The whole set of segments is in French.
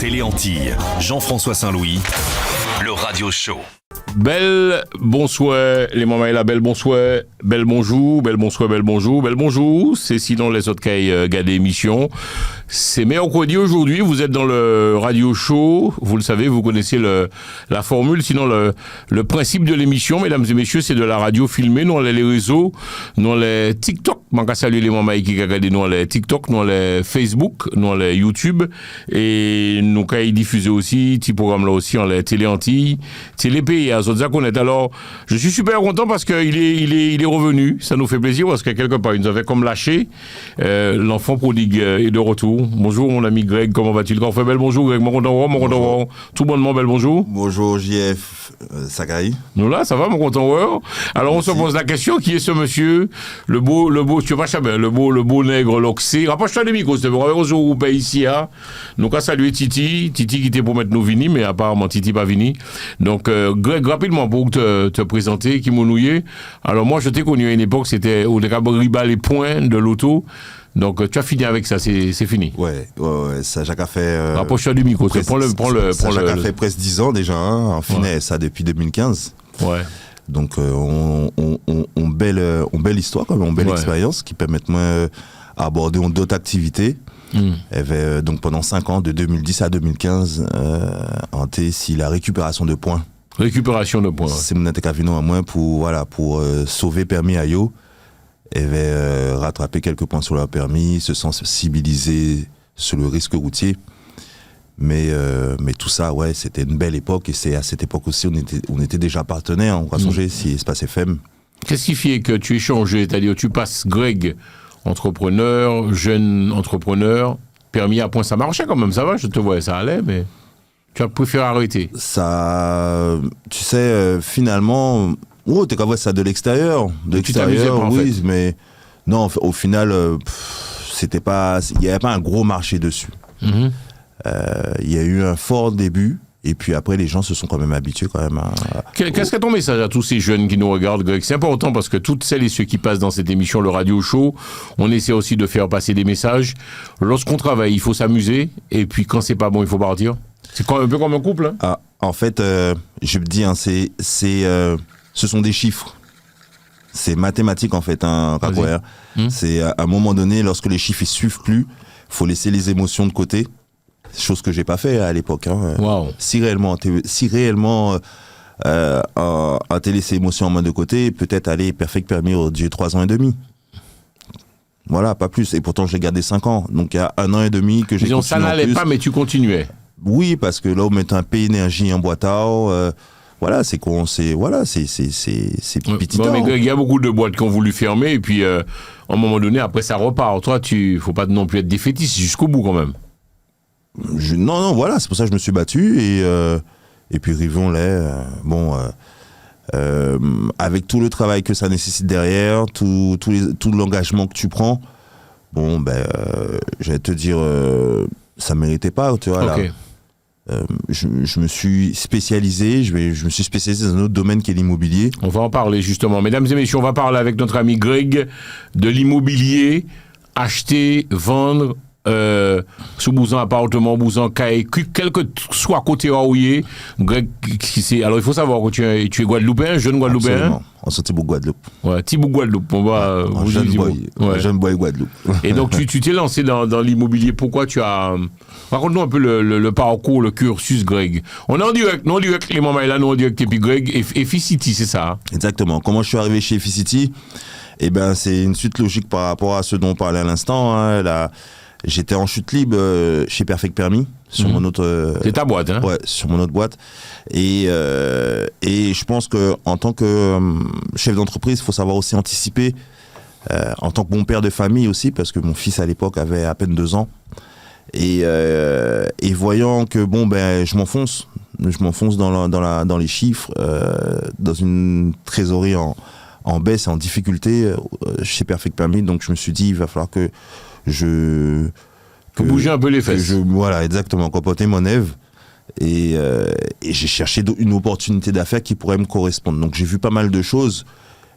Télé Antilles, Jean-François Saint-Louis, le radio show. Belle bonsoir, les mamans et la belle bonsoir, belle bonjour, belle bonsoir, belle bonjour, belle bonjour. C'est sinon les autres qui gardent l'émission. C'est mercredi aujourd'hui, vous êtes dans le radio show, vous le savez, vous connaissez la formule, sinon le principe de l'émission, mesdames et messieurs, c'est de la radio filmée, nous les réseaux, nous les TikTok, je vais saluer les mamans qui regardent nous les TikTok, nous les Facebook, nous les YouTube, et nous qui diffusons aussi, petit programme là aussi, on les Télé Antilles, Télé Pays, à Zodza connaître. Alors, je suis super content parce qu'il est revenu, ça nous fait plaisir parce que quelque part, il nous avait comme lâché, l'enfant prodigue est de retour. Bonjour mon ami Greg, comment va-t-il? Quand on fait belle bonjour Greg, mon content, tout bonnement belle bonjour. Bonjour JF, Sakai. Nous là, ça va mon content. Alors on se pose la question, qui est ce monsieur, le beau, tu vas savoir, le beau nègre loxé. Rapproche-toi des micros, c'est vrai, bonjour ou pays ici, hein. Donc à saluer Titi qui était pour mettre nous vini, mais apparemment Titi pas vini. Donc Greg, rapidement pour te présenter, qui m'oubliait. Alors moi je t'ai connu à une époque, c'était au Riba les points de l'auto. Donc tu as fini avec ça, c'est fini. Ouais, ça Jacques a fait. Rapproche-toi du micro, prends le. Jacques a fait presque 10 ans déjà, hein, en finesse, ça depuis 2015. Ouais. Donc on belle histoire quand même, on belle expérience qui permet moi aborder d'autres activités. Donc pendant 5 ans, de 2010 à 2015, en si la récupération de points. Récupération de points. C'est mon intercavino à moins pour sauver permis à yo. Et va rattraper quelques points sur leur permis, se sensibiliser sur le risque routier. Mais tout ça, ouais, c'était une belle époque. Et c'est à cette époque aussi, on était déjà partenaires. On va songer si Espace FM. Qu'est-ce qui fait que tu es changé? C'est-à-dire, tu passes Greg, entrepreneur, jeune entrepreneur, permis à point, ça marchait quand même, ça va, je te vois, ça allait, mais tu as préféré arrêter. Ça, tu sais, finalement... Oh, t'es qu'à voir ça de l'extérieur. Tu t'amusais pas, en oui, fait. Mais non, au final, c'était pas, il n'y avait pas un gros marché dessus. Il y a eu un fort début, et puis après, les gens se sont quand même habitués quand même. Qu'est-ce que ton message à tous ces jeunes qui nous regardent, Greg? C'est important parce que toutes celles et ceux qui passent dans cette émission, le radio show, on essaie aussi de faire passer des messages. Lorsqu'on travaille, il faut s'amuser, et puis quand c'est pas bon, il faut partir. C'est un peu comme un couple. Hein? Ah, en fait, je me dis, hein, ce sont des chiffres. C'est mathématique en fait, hein, Racoer. C'est à un moment donné, lorsque les chiffres ne suivent plus, faut laisser les émotions de côté. Chose que j'ai pas fait à l'époque. Hein. Wow. Si réellement, à laissé ces émotions en main de côté, peut-être aller perfect permis au Dieu 3 ans et demi. Voilà, pas plus. Et pourtant, j'ai gardé 5 ans. Donc il y a 1 an et demi que j'ai continué. Ça n'allait pas, mais tu continuais. Oui, parce que là, on met un peu d'énergie en boîte à voilà, c'est petit. Bon, mais il y a beaucoup de boîtes qui ont voulu fermer, et puis à un moment donné, après ça repart. Toi, faut pas non plus être défaitiste jusqu'au bout quand même. Non, voilà, c'est pour ça que je me suis battu, et puis rivons-les. Avec tout le travail que ça nécessite derrière, tout l'engagement que tu prends, j'allais te dire, ça méritait pas, tu vois. Okay. Là. Je me suis spécialisé, je me suis spécialisé dans un autre domaine qui est l'immobilier. On va en parler justement. Mesdames et messieurs, on va parler avec notre ami Greg de l'immobilier, acheter, vendre, sous bousan appartement, bousan caille, quel que soit côté où il est. Greg, alors il faut savoir que tu es Guadeloupéen, jeune Guadeloupéen. Absolument. On sortit pour Guadeloupe. Ouais, Thibaut Guadeloupe. On va. Jeune boy Guadeloupe. Et donc tu t'es lancé dans l'immobilier. Pourquoi tu as. Raconte-nous un peu le parcours, le cursus, Greg. On est en direct, nous en direct, les mamans là, nous en direct, et puis Greg et Ficity, c'est ça? Exactement. Comment je suis arrivé chez Ficity? Eh ben, c'est une suite logique par rapport à ce dont on parlait à l'instant. Hein. Là, j'étais en chute libre chez Perfect Permis sur mon autre. C'est ta boîte, hein? Ouais, sur mon autre boîte. Et je pense que en tant que chef d'entreprise, il faut savoir aussi anticiper. En tant que bon père de famille aussi, parce que mon fils à l'époque avait à peine 2 ans. Et voyant que je m'enfonce dans les chiffres, dans une trésorerie en baisse et en difficulté chez Perfect Permis, donc je me suis dit il va falloir que bouger un peu les fesses. Voilà, exactement, compoter mon Ève. Et j'ai cherché une opportunité d'affaires qui pourrait me correspondre. Donc j'ai vu pas mal de choses.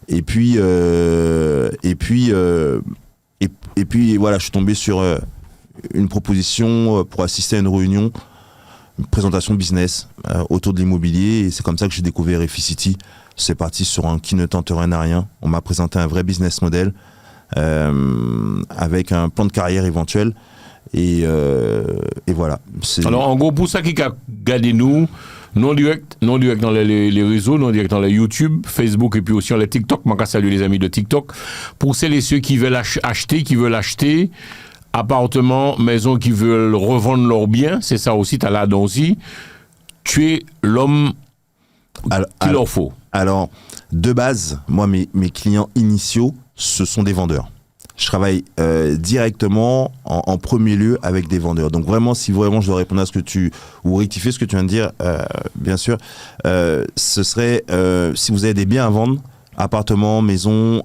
Et puis voilà, je suis tombé sur une proposition pour assister à une réunion une présentation business autour de l'immobilier, et c'est comme ça que j'ai découvert Efficity. C'est parti sur un qui ne tente rien à rien. On m'a présenté un vrai business model avec un plan de carrière éventuel. Et voilà. Alors, en gros, pour ça qui a gardé nous, non direct dans les réseaux, non direct dans les YouTube, Facebook et puis aussi dans les TikTok. Moi, je salue les amis de TikTok. Pour celles et ceux qui veulent acheter, appartements, maisons qui veulent revendre leurs biens, c'est ça aussi, tu as là-dedans aussi. Tu es l'homme qu'il leur faut. Alors, de base, moi, mes clients initiaux, ce sont des vendeurs. Je travaille directement en premier lieu avec des vendeurs. Donc vraiment, si vraiment je dois répondre à ou rectifier ce que tu viens de dire, bien sûr, ce serait si vous avez des biens à vendre, appartements, maisons,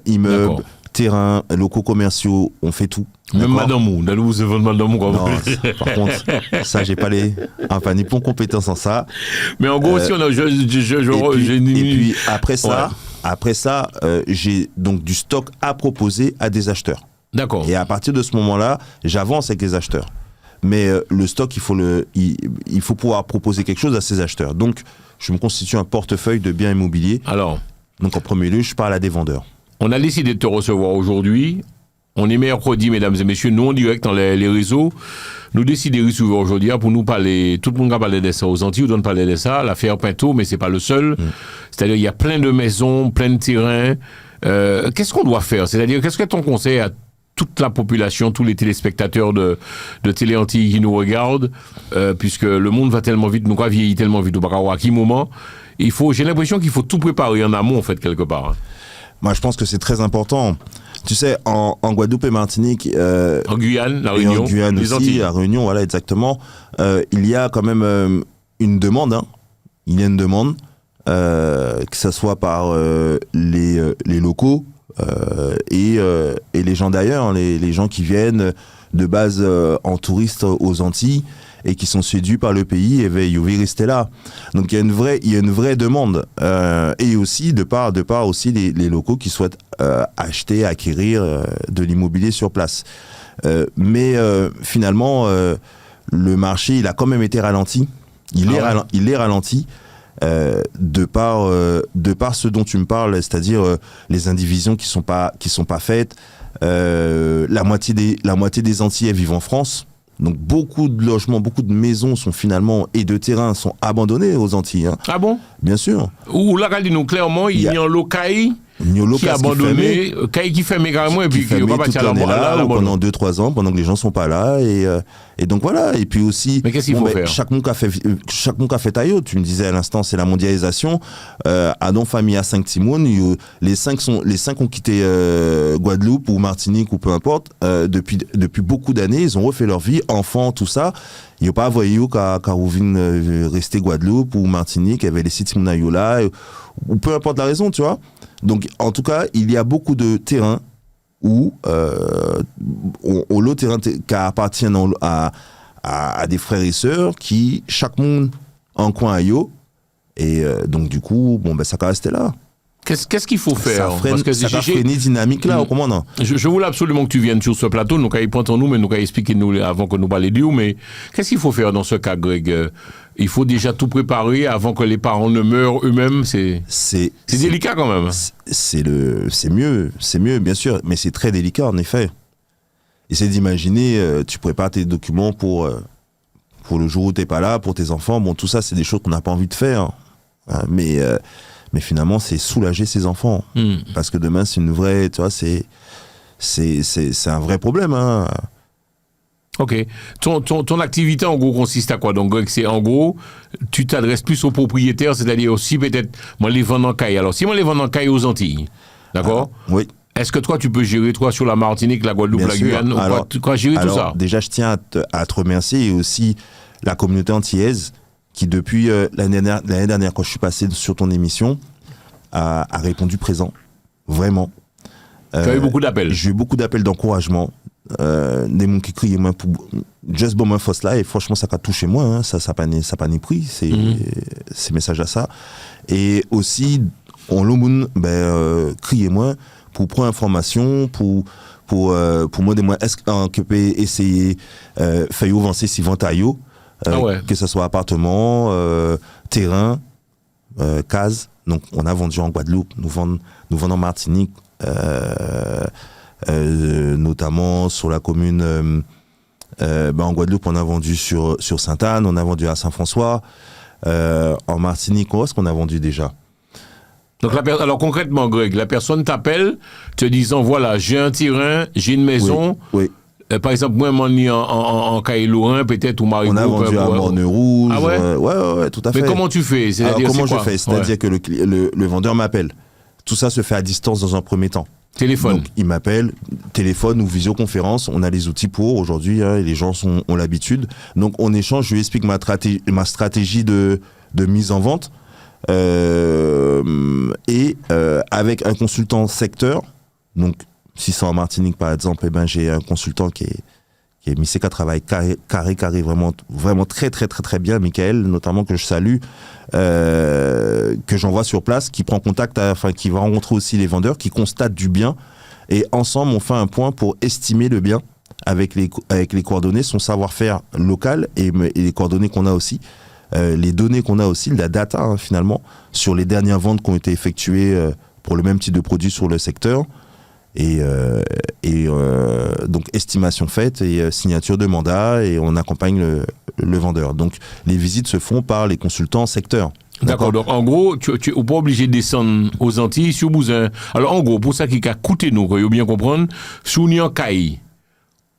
immeubles, D'accord. terrains, locaux commerciaux, on fait tout. Même Madame Mou, vous se vend Madame Mou. Non, par contre, ça, j'ai pas ni pour compétences en ça. Mais en gros, aussi, on a, et puis après ça, ouais. J'ai donc du stock à proposer à des acheteurs. D'accord. Et à partir de ce moment-là, j'avance avec les acheteurs. Mais le stock, il faut pouvoir proposer quelque chose à ces acheteurs. Donc, je me constitue un portefeuille de biens immobiliers. Alors, donc en premier lieu, je parle à des vendeurs. on a décidé de te recevoir aujourd'hui. On est mercredi, mesdames et messieurs, nous en direct dans les réseaux. Nous décidons de recevoir aujourd'hui pour nous parler. Tout le monde a parlé de ça aux Antilles, on donne parler de ça, l'affaire Pinto, mais c'est pas le seul. C'est-à-dire, il y a plein de maisons, plein de terrains. Qu'est-ce qu'on doit faire? C'est-à-dire, qu'est-ce que ton conseil à toute la population, tous les téléspectateurs de Télé Antilles qui nous regardent, puisque le monde va tellement vite, nous va vieillir tellement vite, à quel moment j'ai l'impression qu'il faut tout préparer en amont, en fait, quelque part. Moi, je pense que c'est très important. Tu sais, en Guadeloupe et Martinique... en Guyane, La et Réunion, en Guyane les aussi, Antilles. à Réunion, voilà, exactement. Il y a quand même une demande. Hein. Il y a une demande, que ce soit par les locaux et les gens d'ailleurs, hein, les gens qui viennent de base en touriste aux Antilles et qui sont séduits par le pays et veulent rester là. Donc il y a une vraie demande et aussi de part aussi les locaux qui souhaitent acheter, acquérir de l'immobilier sur place. Mais finalement le marché il a quand même été ralenti. Il est ralenti de par ce dont tu me parles, c'est-à-dire les indivisions qui sont pas faites. La moitié des Antillais vivent en France. Donc beaucoup de logements, beaucoup de maisons sont finalement et de terrains sont abandonnés aux Antilles. Hein. Ah bon? Bien sûr. Ou là, regardez-nous clairement, il y a un local qui est abandonné, qui ferme carrément et puis qui va bâtir là pendant 2-3 ans, pendant que les gens sont pas là et donc voilà. Et puis aussi, mais qu'est-ce qu'il faut faire? Chaque monde a fait taillot. Tu me disais à l'instant, c'est la mondialisation. Adam famille à 5 Timon, les 5 ont quitté Guadeloupe ou Martinique ou peu importe. Depuis beaucoup d'années, ils ont refait leur vie, enfants, tout ça. Il n'y a pas voyou qu'à rester Guadeloupe ou Martinique, il y avait les sites là ou peu importe la raison, tu vois. Donc, en tout cas, il y a beaucoup de terrains où l'autre terrain qui appartient à des frères et sœurs qui, chaque monde en coin à yo. Et donc, du coup, ça va rester là. Qu'est-ce qu'il faut faire? Ça va freiner dynamique là, comment non? Je voulais absolument que tu viennes sur ce plateau, nous qu'à prendre nous, mais nous qu'à expliquer nous avant que nous parlions de mais qu'est-ce qu'il faut faire dans ce cas, Greg? Il faut déjà tout préparer avant que les parents ne meurent eux-mêmes. C'est délicat quand même. C'est mieux, bien sûr, mais c'est très délicat en effet. Essaie d'imaginer, tu prépares tes documents pour le jour où t'es pas là, pour tes enfants. Bon, tout ça, c'est des choses qu'on n'a pas envie de faire, hein, mais finalement, c'est soulager ses enfants, parce que demain, c'est une vraie, tu vois, c'est un vrai problème, hein. Ok. Ton activité, en gros, consiste à quoi? Donc, c'est en gros, tu t'adresses plus aux propriétaires, c'est-à-dire aussi peut-être, moi, les vendre en caille. Alors, si moi, les vendre en caille aux Antilles, d'accord? Oui. Est-ce que toi, tu peux gérer, toi, sur la Martinique, la Guadeloupe, Bien la sûr. Guyane, tu peux gérer tout ça? Déjà, je tiens à te remercier et aussi la communauté antillaise qui, depuis l'année dernière, quand je suis passé sur ton émission, a répondu présent. Vraiment. Tu as eu beaucoup d'appels? J'ai eu beaucoup d'appels d'encouragement. Des gens qui crient moi pour juste bon moi force là et franchement ça a touché moi hein, ça pas ni pris ces messages à ça et aussi on l'homme criez moi pour prendre information pour moi est-ce qu'on peut essayer faire avancer si ventaillot que ce soit appartement, terrain, case. Donc on a vendu en Guadeloupe, nous vendons en Martinique, notamment sur la commune. En Guadeloupe, on a vendu sur Sainte-Anne, on a vendu à Saint-François. En Martinique, où est-ce qu'on a vendu déjà? Donc alors concrètement, Greg, la personne t'appelle te disant voilà, j'ai un terrain, j'ai une maison. Oui. Par exemple, moi, m'en ai en Caille-Lourin, peut-être, ou Marigot. On a vendu à Morne-Rouge. Ah ouais? Ouais, tout à fait. Mais comment tu fais? Alors, comment je fais? C'est-à-dire que le vendeur m'appelle. Tout ça se fait à distance dans un premier temps. Téléphone. Donc, il m'appelle, téléphone ou visioconférence. On a les outils pour aujourd'hui, hein, et les gens ont l'habitude. Donc, on échange, je lui explique ma stratégie de mise en vente. Avec un consultant secteur, donc si c'est en Martinique par exemple, j'ai un consultant qui est Missé, qui travaille carré, vraiment très très très très bien, Michael notamment, que je salue, que j'envoie sur place, qui prend contact, qui va rencontrer aussi les vendeurs, qui constate du bien, et ensemble on fait un point pour estimer le bien avec les coordonnées, son savoir-faire local et les coordonnées qu'on a aussi. Les données qu'on a aussi, la data finalement, sur les dernières ventes qui ont été effectuées pour le même type de produit sur le secteur. Donc estimation faite et signature de mandat, et on accompagne le vendeur. Donc les visites se font par les consultants secteur. D'accord, donc en gros, tu n'es pas obligé de descendre aux Antilles sur Bouzin. Alors en gros, pour ça qui a coûté nous, il faut bien comprendre, si on est en caille,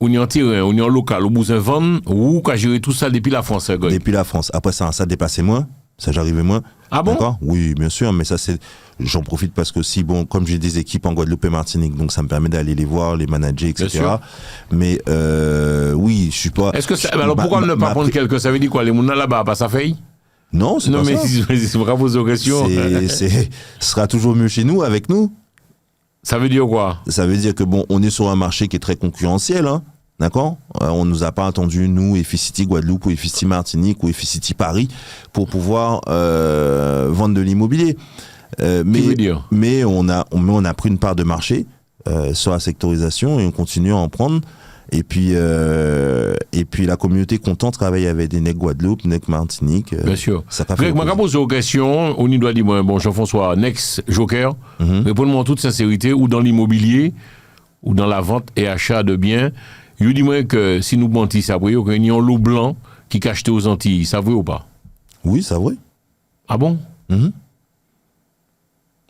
on est en terrain, on est en local, au Bouzin vendre, ou qu'à gérer tout ça depuis la France. Depuis la France. Après ça dépassait moins, ça j'arrivais moins. Ah bon? D'accord? Oui, bien sûr, mais ça j'en profite parce que comme j'ai des équipes en Guadeloupe et Martinique, donc ça me permet d'aller les voir, les manager, etc. Mais oui, je suis pas. Est-ce que alors pourquoi ne pas prendre quelques? Ça veut dire quoi? Les mouna là-bas, pas ça fait? Non, c'est pas ça. Non, mais c'est bravo aux questions. Ce sera toujours mieux chez nous, avec nous. Ça veut dire quoi? Ça veut dire que on est sur un marché qui est très concurrentiel, hein. D'accord? On ne nous a pas attendu, nous, Efficity Guadeloupe ou Efficity Martinique ou Efficity Paris, pour pouvoir vendre de l'immobilier. Mais on a pris une part de marché sur la sectorisation, et on continue à en prendre. Et puis la communauté content travaille avec des NEC Guadeloupe, NEC Martinique. Bien sûr. Ça pas fait. Moi, quand je pose aux questions, on y doit dire, bon, Jean-François, Nex Joker, répondez-moi en toute sincérité, ou dans l'immobilier, ou dans la vente et achat de biens. Je dis-moi que si nous mentissons, ça veut dire qu'il y a un loup blanc qui cache aux Antilles, ça vrai ou pas? Oui, ça vrai. Ah bon?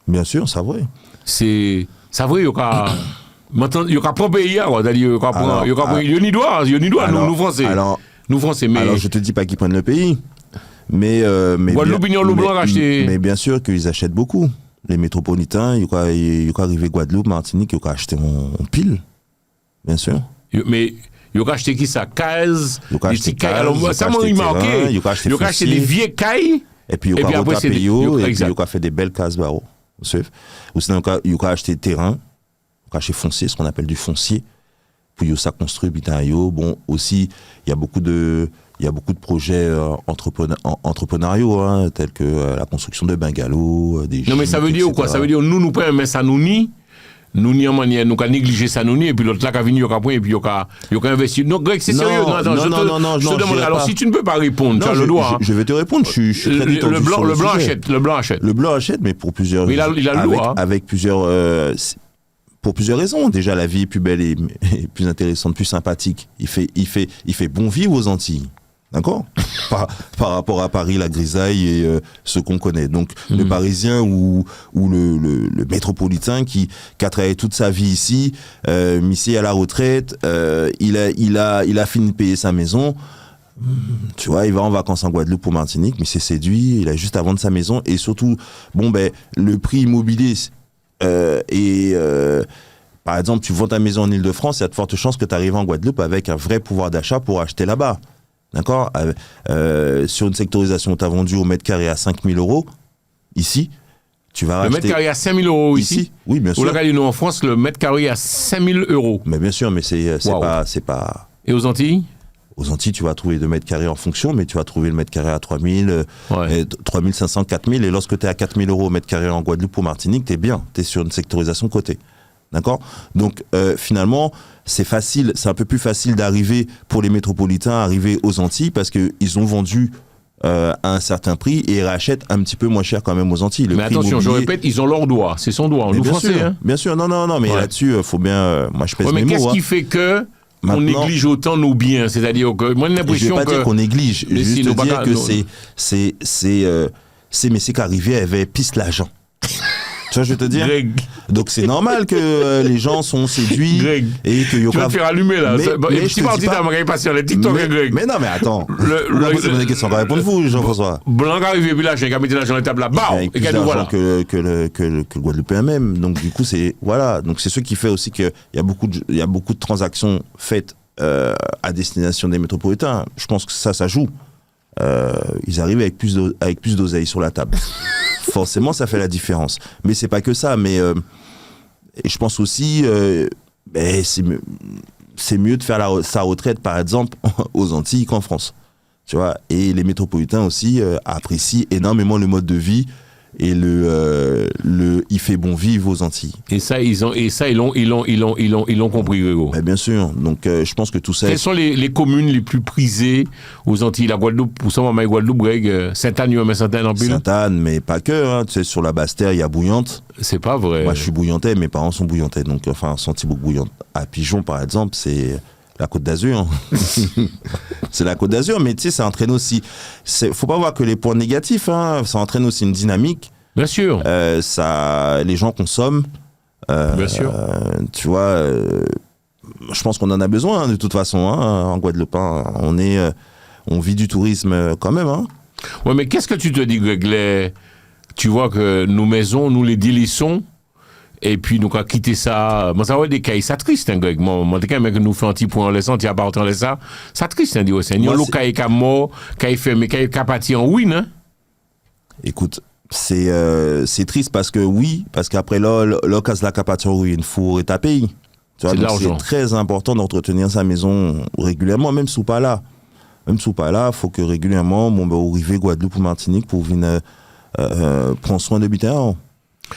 Bien sûr, ça vrai. Ça vrai, il y a pas pays, c'est-à-dire, il y a nous Français. Nous Français, mais. Alors, je te dis pas qu'ils prennent le pays. Mais Guadeloupe, il y a un loup blanc racheté. Mais bien sûr qu'ils achètent beaucoup. Les métropolitains, il y a arrivé Guadeloupe, Martinique, il y a acheté en pile. Bien sûr. Mais il y a acheté qui ça? Case, des petits cailles. Alors, ça m'a marqué. Il y a acheté des vieilles cailles. Et puis, il y a acheté des payo, et puis il y a fait des belles cases barreaux. Ou sinon, il y a acheté terrain, il y a acheté foncier, ce qu'on appelle du foncier. Puis, il y a ça construit, bon, aussi, il y a beaucoup de projets entrepreneuriaux, hein, tels que la construction de bungalows, des non, mais ça veut dire quoi? Ça veut dire nous pas aimer ça, nous ni en manière, nous avons négligé ça, et puis l'autre là qui a venu, et puis il y a investi. Donc, Greg, c'est sérieux. Non, je te demande. Alors, si tu ne peux pas répondre, tu as le droit. Je vais te répondre, je suis très détendu. Le blanc achète. Le blanc achète, mais pour plusieurs raisons. Il a le droit. Avec pour plusieurs raisons. Déjà, la vie est plus belle et plus intéressante, plus sympathique. Il fait bon vivre aux Antilles. D'accord? par rapport à Paris, la grisaille et ce qu'on connaît. Donc, le Parisien ou le métropolitain qui a travaillé toute sa vie ici, ici à la retraite, il a fini de payer sa maison. Tu vois, il va en vacances en Guadeloupe ou Martinique, mais c'est séduit, il a juste à vendre sa maison. Et surtout, le prix immobilier par exemple, tu vends ta maison en Ile-de-France, il y a de fortes chances que tu arrives en Guadeloupe avec un vrai pouvoir d'achat pour acheter là-bas. D'accord? Sur une sectorisation, tu as vendu au mètre carré à 5 000 euros. Ici, tu vas racheter. Le mètre carré à 5 000 euros ici? Oui, bien sûr. Nous, en France, le mètre carré à 5 000 euros. Mais bien sûr, mais c'est pas. Et aux Antilles? Aux Antilles, tu vas trouver 2 mètres carrés en fonction, mais tu vas trouver le mètre carré à 3 000, 3 500, 4 000. Et lorsque tu es à 4 000 euros au mètre carré en Guadeloupe ou Martinique, tu es bien. Tu es sur une sectorisation cotée. D'accord? Donc, finalement, c'est un peu plus facile d'arriver pour les métropolitains, arriver aux Antilles, parce qu'ils ont vendu à un certain prix et ils rachètent un petit peu moins cher quand même aux Antilles. Mais attention, je répète, ils ont leur droit. C'est son droit. Nous, Français. Sûr, hein. bien sûr, non, mais là-dessus, faut bien. Moi, je pèse mes mots. Mais qu'est-ce qui fait que on néglige autant nos biens? C'est-à-dire que moi, j'ai l'impression que. Je ne vais pas dire qu'on néglige. Je vais juste dire que c'est qu'arriver, elle avait pisse l'argent. Tu vois, je vais te dire. Greg. Donc c'est normal que les gens sont séduits. Greg. Et que tu vas te faire allumer là. Mais je parti dans ma passion, les TikTok, Greg. Mais non, mais attends. Vous posez des questions, répondez-vous, Jean-François. Blanc arrivé, puis là, j'ai qu'à mettre l'argent dans la table là. Bah, et plus d'argent que le Guadeloupéen même. Donc du coup, c'est ce qui fait aussi qu'il y a beaucoup de transactions faites à destination des métropolitains. Je pense que ça joue. Ils arrivent avec plus d'oseille sur la table. Forcément, ça fait la différence. Mais c'est pas que ça. Mais je pense aussi, c'est mieux de faire sa retraite, par exemple, aux Antilles qu'en France. Tu vois. Et les métropolitains aussi apprécient énormément le mode de vie et il fait bon vivre aux Antilles. Et ça, ils l'ont compris, Grégo. Bien sûr. Donc, je pense que tout ça. Quelles sont les communes les plus prisées aux Antilles? La Guadeloupe, pour ça, maman, Guadeloupe, Greg, Sainte-Anne, mais Sainte-Anne en pile. Sainte-Anne, mais pas que. Hein. Tu sais, sur la Basse-Terre, il y a Bouillante. C'est pas vrai. Moi, je suis bouillantais, mes parents sont bouillantais. Donc, Santibouc Bouillante. À Pigeon, par exemple, c'est la Côte d'Azur. C'est la Côte d'Azur, mais tu sais, ça entraîne aussi. Faut pas voir que les points négatifs, hein. Ça entraîne aussi une dynamique. Bien sûr. Les gens consomment. Bien sûr. Tu vois, je pense qu'on en a besoin, hein, de toute façon, hein, en Guadeloupe. Hein. On vit du tourisme quand même. Hein. Ouais, mais qu'est-ce que tu te dis, Greg? Tu vois que nos maisons, nous les délaissons. Et puis, nous, à quitter ça, moi, ça va être des cas, ça triste, hein, Greg. Moi, quand même, nous fait un petit point en laissant, tu as pas en laissant, ça triste, hein, dit au Seigneur. L'eau, qui est mort, qui est fermé, qui est parti en ruine, hein. Écoute, c'est triste parce qu'après là, casse la parti en ruine, il faut retaper. C'est de l'argent. C'est très important d'entretenir sa maison régulièrement, même sous pas là. Même sous pas là, il faut que régulièrement, au Rivet, Guadeloupe ou Martinique, pour venir prendre soin de l'habitat.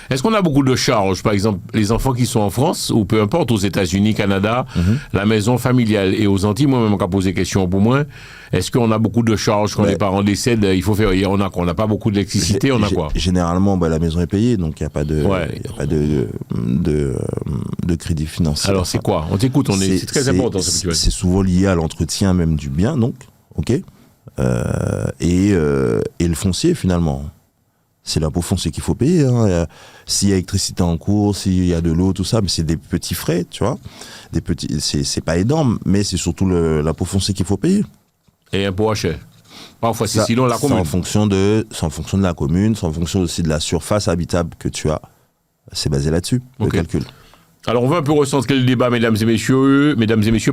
Est-ce qu'on a beaucoup de charges, par exemple, les enfants qui sont en France, ou peu importe, aux États-Unis, Canada, la maison familiale et aux Antilles, moi-même, on a posé question pour moi, est-ce qu'on a beaucoup de charges quand les parents décèdent, il faut faire, on n'a pas beaucoup d'électricité, on a quoi? Généralement, la maison est payée, donc il n'y a pas de crédit financier. Alors c'est quoi? On t'écoute, c'est très important. C'est souvent lié à l'entretien même du bien, donc, ok, et le foncier finalement. C'est l'impôt foncier qu'il faut payer. Hein. S'il y a électricité en cours, s'il y a de l'eau, tout ça, mais c'est des petits frais, tu vois. C'est pas énorme, mais c'est surtout l'impôt foncier qu'il faut payer. Et impôt à cher. Parfois, c'est sinon la commune. C'est en fonction de la commune, c'est en fonction aussi de la surface habitable que tu as. C'est basé là-dessus, le calcul. Alors, on va un peu recentrer le débat, mesdames et messieurs.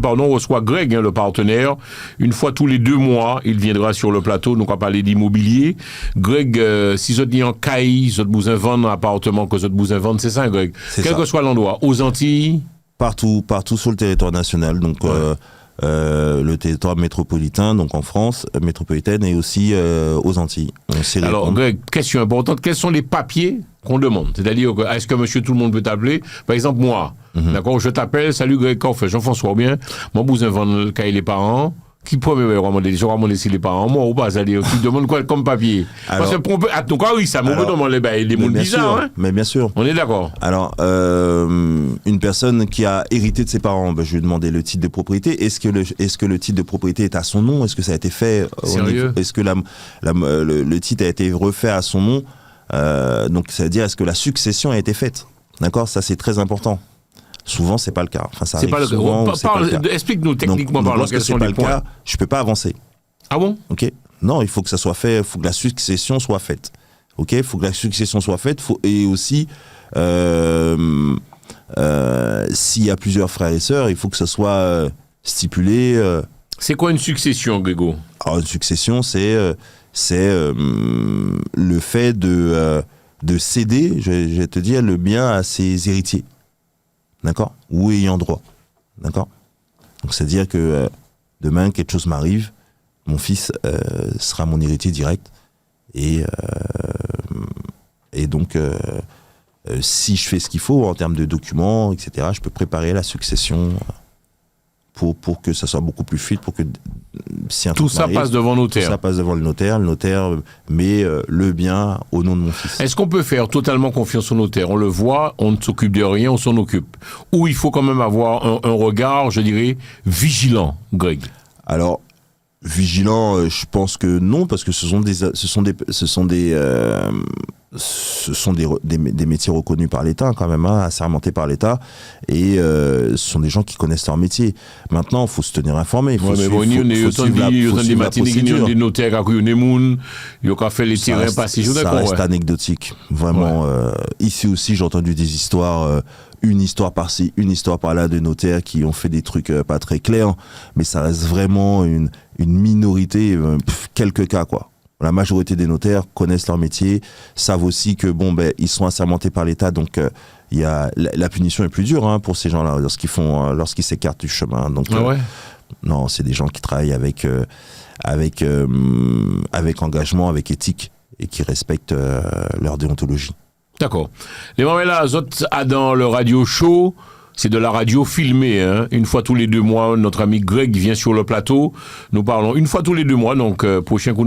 On reçoit Greg, le partenaire. Une fois tous les 2 mois, il viendra sur le plateau, donc on va parler d'immobilier. Greg, si vous êtes en caille, vous avez un appartement que vous avez, c'est ça, Greg? Quel que soit l'endroit, aux Antilles? Partout sur le territoire national, donc le territoire métropolitain, donc en France, métropolitaine, et aussi aux Antilles. Alors, Greg, question importante, quels sont les papiers qu'on demande? C'est-à-dire, est-ce que monsieur tout le monde peut t'appeler? Par exemple, moi, d'accord, je t'appelle, salut Greg, qu'en fait, Jean-François, bien, mon bousin vend le cahier les parents, qui peut me demander, je vais laisser les parents, moi ou pas, c'est-à-dire, qui demande quoi comme papier? Parce que, donc, oui, ça me demande des mots bizarres, hein? Mais bien sûr. On est d'accord. Alors, une personne qui a hérité de ses parents, je vais lui demander le titre de propriété. Est-ce que le titre de propriété est à son nom? Est-ce que ça a été fait? Sérieux? Est-ce que le titre a été refait à son nom? Donc, c'est-à-dire, est-ce que la succession a été faite? D'accord? Ça, c'est très important. Souvent, c'est pas le cas. Enfin, ça arrive souvent, c'est pas le cas. Explique-nous techniquement parlant quels sont les points. Cas, je peux pas avancer. Ah bon? Ok. Non, il faut que ça soit fait. Il faut que la succession soit faite. Ok. Il faut que la succession soit faite. Et aussi, s'il y a plusieurs frères et sœurs, il faut que ça soit stipulé. C'est quoi une succession, Grégo? Alors, une succession, c'est le fait de céder, je vais te dire, le bien à ses héritiers. D'accord? Ou ayant droit. D'accord? Donc, c'est-à-dire que demain, quelque chose m'arrive, mon fils sera mon héritier direct. Et donc, si je fais ce qu'il faut en termes de documents, etc., je peux préparer la succession pour que ça soit beaucoup plus fluide, pour que si un Tout truc ça m'arrive, passe devant notaire. tout ça passe devant le notaire met le bien au nom de mon fils. Est-ce qu'on peut faire totalement confiance au notaire? On le voit, on ne s'occupe de rien, on s'en occupe. Ou il faut quand même avoir un regard, je dirais, vigilant, Greg? Alors, vigilant, je pense que non, parce que ce sont des métiers reconnus par l'État quand même, assermentés par l'État, et ce sont des gens qui connaissent leur métier. Maintenant, il faut se tenir informé. Il faut suivre des notaires qui ont des moun, ils ont fait les terrains passés. Ça reste anecdotique, vraiment. Ici aussi, j'ai entendu des histoires. Une histoire par-ci, une histoire par-là de notaires qui ont fait des trucs pas très clairs, mais ça reste vraiment une minorité, quelques cas quoi. La majorité des notaires connaissent leur métier, savent aussi que ils sont assermentés par l'État, donc il y a la punition est plus dure pour ces gens-là lorsqu'ils s'écartent du chemin. Donc non, c'est des gens qui travaillent avec engagement, avec éthique et qui respectent leur déontologie. D'accord. Les moments là, dans le radio show, c'est de la radio filmée. Une fois tous les 2 mois, notre ami Greg vient sur le plateau. Nous parlons une fois tous les 2 mois. Donc, prochain coup,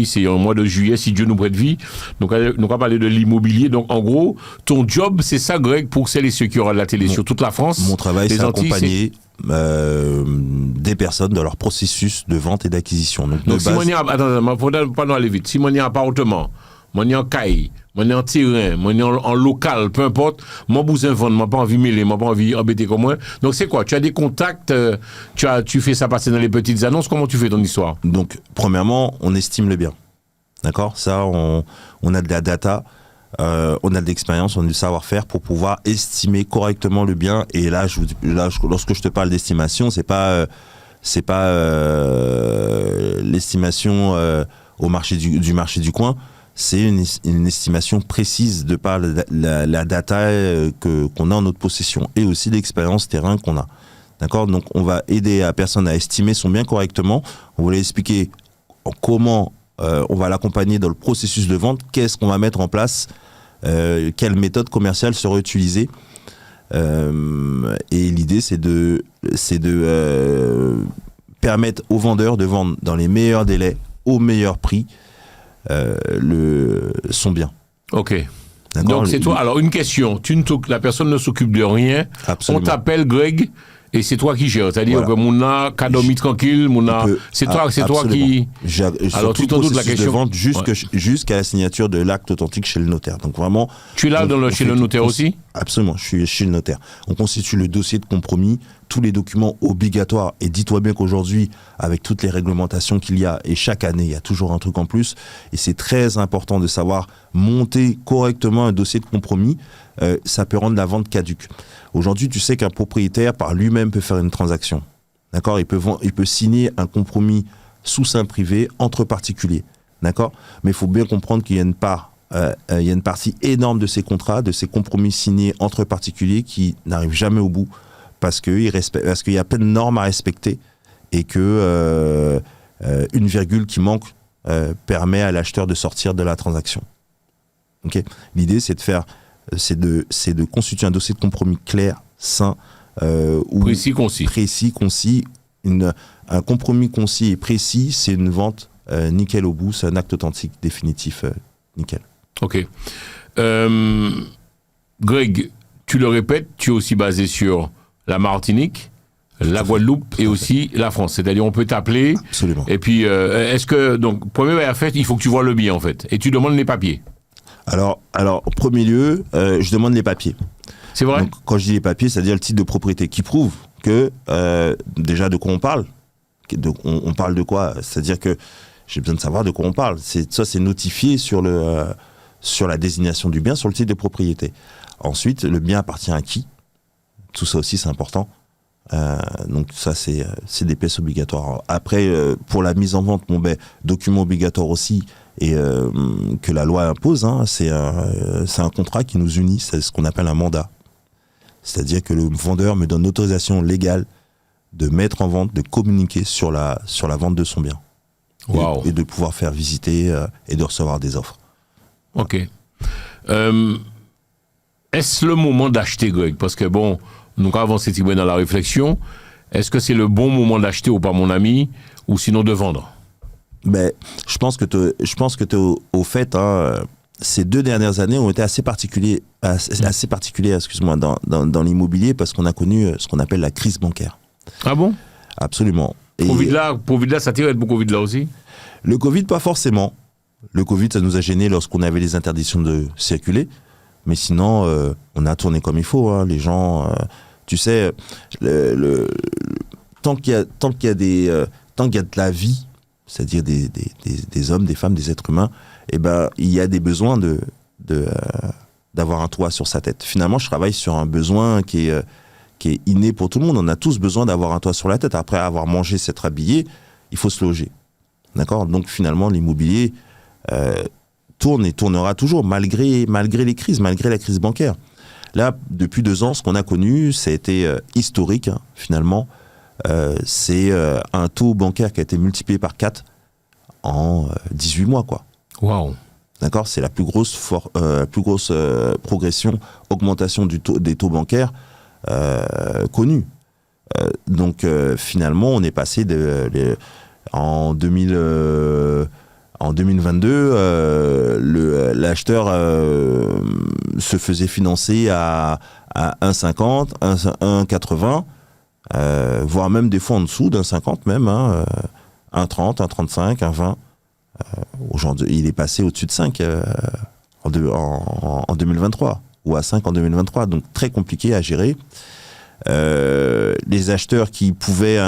c'est en mois de juillet, si Dieu nous prête vie. Donc, nous allons parler de l'immobilier. Donc, en gros, ton job, c'est ça, Greg, pour celles et ceux qui auront de la télé sur toute la France. Mon travail, c'est accompagner des personnes dans leur processus de vente et d'acquisition. Donc si on y a, attends, pas nous aller vite. Si on y a un appartement, on y a un caille, on est en terrain, on est en local, peu importe, mon bousin vendre, moi pas envie mêler, moi pas envie embêter comme moi. Donc c'est quoi? Tu as des contacts, tu fais ça passer dans les petites annonces, comment tu fais ton histoire? Donc premièrement, on estime le bien. D'accord? Ça, on a de la data, on a de l'expérience, on a du savoir-faire pour pouvoir estimer correctement le bien. Et là, lorsque je te parle d'estimation, c'est pas l'estimation au marché du marché du coin. C'est une estimation précise de par la data qu'on a en notre possession et aussi l'expérience terrain qu'on a. D'accord? Donc, on va aider la personne à estimer son bien correctement. On va lui expliquer comment on va l'accompagner dans le processus de vente, qu'est-ce qu'on va mettre en place, quelle méthode commerciale sera utilisée. Et l'idée, c'est de permettre aux vendeurs de vendre dans les meilleurs délais, au meilleur prix, son bien. Ok. D'accord. Donc c'est toi. Alors une question. La personne ne s'occupe de rien. Absolument. On t'appelle Greg et c'est toi qui gères. C'est-à-dire que Mouna, dormi tranquille, Mouna. C'est toi qui. Alors tu t'en doutes la question. De vente jusqu'à la signature de l'acte authentique chez le notaire. Donc vraiment. Tu es là chez le notaire aussi? Absolument. Je suis chez le notaire. On constitue le dossier de compromis, tous les documents obligatoires. Et dis-toi bien qu'aujourd'hui, avec toutes les réglementations qu'il y a, et chaque année, il y a toujours un truc en plus, et c'est très important de savoir monter correctement un dossier de compromis. Ça peut rendre la vente caduque. Aujourd'hui, tu sais qu'un propriétaire, par lui-même, peut faire une transaction. D'accord? Il peut signer un compromis sous seing privé entre particuliers. D'accord? Mais il faut bien comprendre qu'il y a une partie énorme de ces contrats, de ces compromis signés entre particuliers qui n'arrivent jamais au bout. Parce qu'il y a plein de normes à respecter et que une virgule qui manque permet à l'acheteur de sortir de la transaction. Okay? L'idée, c'est de constituer un dossier de compromis clair, sain, précis, concis. Un compromis concis et précis, c'est une vente nickel au bout, c'est un acte authentique définitif nickel. Ok. Greg, tu le répètes, tu es aussi basé sur la Martinique, la Guadeloupe et aussi la France. C'est-à-dire, on peut t'appeler. Absolument. Et puis, est-ce que, donc, premier affaire, il faut que tu vois le bien, en fait. Et tu demandes les papiers. Alors, en premier lieu, je demande les papiers. C'est vrai? Donc, quand je dis les papiers, c'est-à-dire le titre de propriété qui prouve que, déjà, de quoi on parle. On parle de quoi? C'est-à-dire que j'ai besoin de savoir de quoi on parle. Ça, c'est notifié sur la désignation du bien, sur le titre de propriété. Ensuite, le bien appartient à qui? Tout ça aussi, c'est important. Donc ça, c'est des pièces obligatoires. Après, pour la mise en vente, document obligatoire aussi, et que la loi impose, c'est un contrat qui nous unit, c'est ce qu'on appelle un mandat. C'est-à-dire que le vendeur me donne l'autorisation légale de mettre en vente, de communiquer sur la vente de son bien. Wow. Et de pouvoir faire visiter et de recevoir des offres. Ok. est-ce le moment d'acheter, Greg? Parce que bon, nous avons avancé dans la réflexion. Est-ce que c'est le bon moment d'acheter ou pas, mon ami, ou sinon de vendre? Ben, je pense que tu au fait, hein, ces 2 dernières années ont été assez particulières, excuse-moi, dans l'immobilier parce qu'on a connu ce qu'on appelle la crise bancaire. Ah bon? Absolument. Et Covid-là, ça tire pour Covid-là aussi? le Covid, pas forcément. Le Covid, ça nous a gênés lorsqu'on avait les interdictions de circuler. Mais sinon, on a tourné comme il faut. Hein. Les gens, tu sais, tant qu'il y a de la vie, c'est-à-dire des hommes, des femmes, des êtres humains, eh ben, il y a des besoins d'avoir un toit sur sa tête. Finalement, je travaille sur un besoin qui est inné pour tout le monde. On a tous besoin d'avoir un toit sur la tête. Après avoir mangé, s'être habillé, il faut se loger. D'accord ? Donc finalement, l'immobilier tourne et tournera toujours, malgré les crises, malgré la crise bancaire. Là, depuis 2 ans, ce qu'on a connu, ça a été historique, hein, finalement. C'est un taux bancaire qui a été multiplié par 4 en 18 mois, quoi. Waouh! D'accord ? C'est la plus grosse progression, augmentation des taux bancaires connue. Donc, finalement, on est passé en 2022, l'acheteur se faisait financer à 1,50, 1,80, voire même des fois en dessous d'1,50 même, hein, 1,30, 1,35, 1,20. Aujourd'hui, il est passé au-dessus de 5 en 2023, ou à 5 en 2023, donc très compliqué à gérer. Les acheteurs qui pouvaient,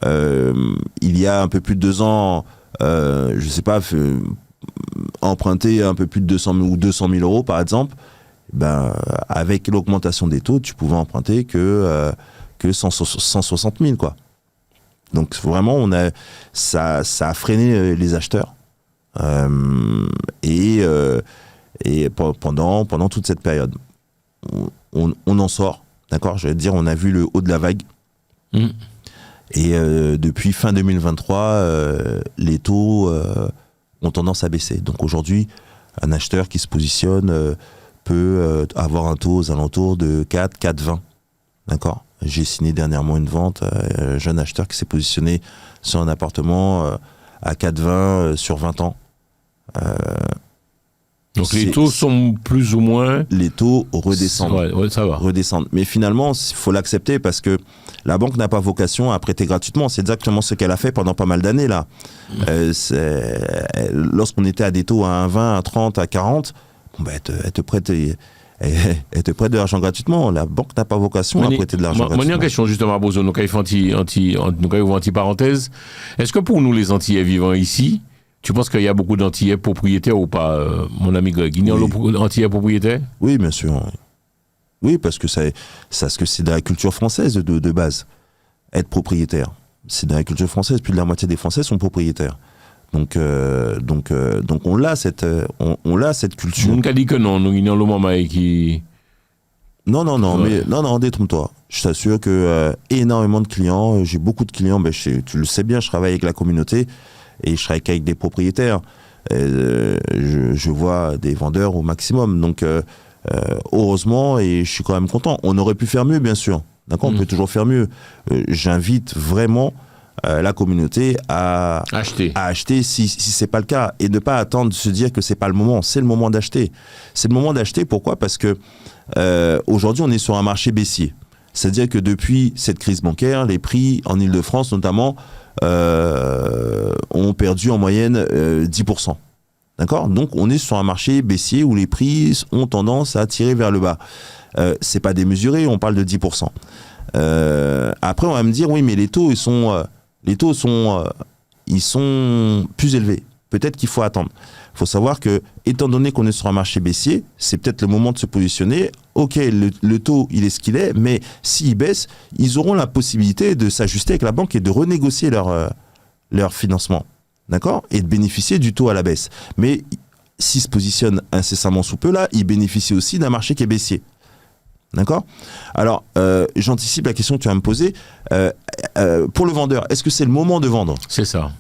il y a un peu plus de 2 ans, je sais pas, emprunter un peu plus de 200 000 ou 200 000 euros par exemple, ben, avec l'augmentation des taux, tu pouvais emprunter que 160 000, quoi. Donc vraiment, ça a freiné les acheteurs et pendant toute cette période, on en sort, d'accord. Je veux dire, on a vu le haut de la vague. Et depuis fin 2023, les taux ont tendance à baisser. Donc aujourd'hui, un acheteur qui se positionne peut avoir un taux aux alentours de 4, 4,20. D'accord ? J'ai signé dernièrement une vente, un jeune acheteur qui s'est positionné sur un appartement à 4,20 sur 20 ans. Donc les taux sont plus ou moins... Les taux redescendent. Ouais, ça va. Redescendent. Mais finalement, il faut l'accepter parce que la banque n'a pas vocation à prêter gratuitement. C'est exactement ce qu'elle a fait pendant pas mal d'années, là. Lorsqu'on était à des taux à 1,20, à 30, à 40, bon, ben, elle te prête de l'argent gratuitement. La banque n'a pas vocation à prêter de l'argent gratuitement. Moi, une question justement à Bozo, nous avons anti-parenthèse. Est-ce que pour nous, les Antillais vivant ici, tu penses qu'il y a beaucoup d'Antillais propriétaires ou pas, mon ami Greg? Il y a d'Antillais propriétaires? Oui, bien sûr. Oui, parce que c'est de la culture française de base, être propriétaire. C'est de la culture française, plus de la moitié des Français sont propriétaires. Donc on l'a cette culture. On a dit que non, nous avons le moment qui... Non, détrompe-toi. Je t'assure que énormément de clients, j'ai beaucoup de clients, ben, tu le sais bien, je travaille avec la communauté et je travaille qu'avec des propriétaires. Je vois des vendeurs au maximum. Donc, heureusement, et je suis quand même content. On aurait pu faire mieux, bien sûr. D'accord, on peut toujours faire mieux. J'invite vraiment la communauté à acheter si c'est pas le cas et ne pas attendre de se dire que c'est pas le moment. C'est le moment d'acheter. C'est le moment d'acheter. Pourquoi ? Parce que aujourd'hui, on est sur un marché baissier. C'est-à-dire que depuis cette crise bancaire, les prix en Ile-de-France, notamment, ont perdu en moyenne 10%. D'accord ? Donc on est sur un marché baissier où les prix ont tendance à tirer vers le bas. C'est pas démesuré, on parle de 10%. Après on va me dire oui, mais les taux ils sont plus élevés. Peut-être qu'il faut attendre. Il faut savoir que, étant donné qu'on est sur un marché baissier, c'est peut-être le moment de se positionner. Ok, le taux, il est ce qu'il est, mais s'il baisse, ils auront la possibilité de s'ajuster avec la banque et de renégocier leur financement. D'accord ? Et de bénéficier du taux à la baisse. Mais s'ils se positionnent incessamment sous peu, là, ils bénéficient aussi d'un marché qui est baissier. D'accord ? Alors, j'anticipe la question que tu vas me poser. Pour le vendeur, est-ce que c'est le moment de vendre ? C'est ça.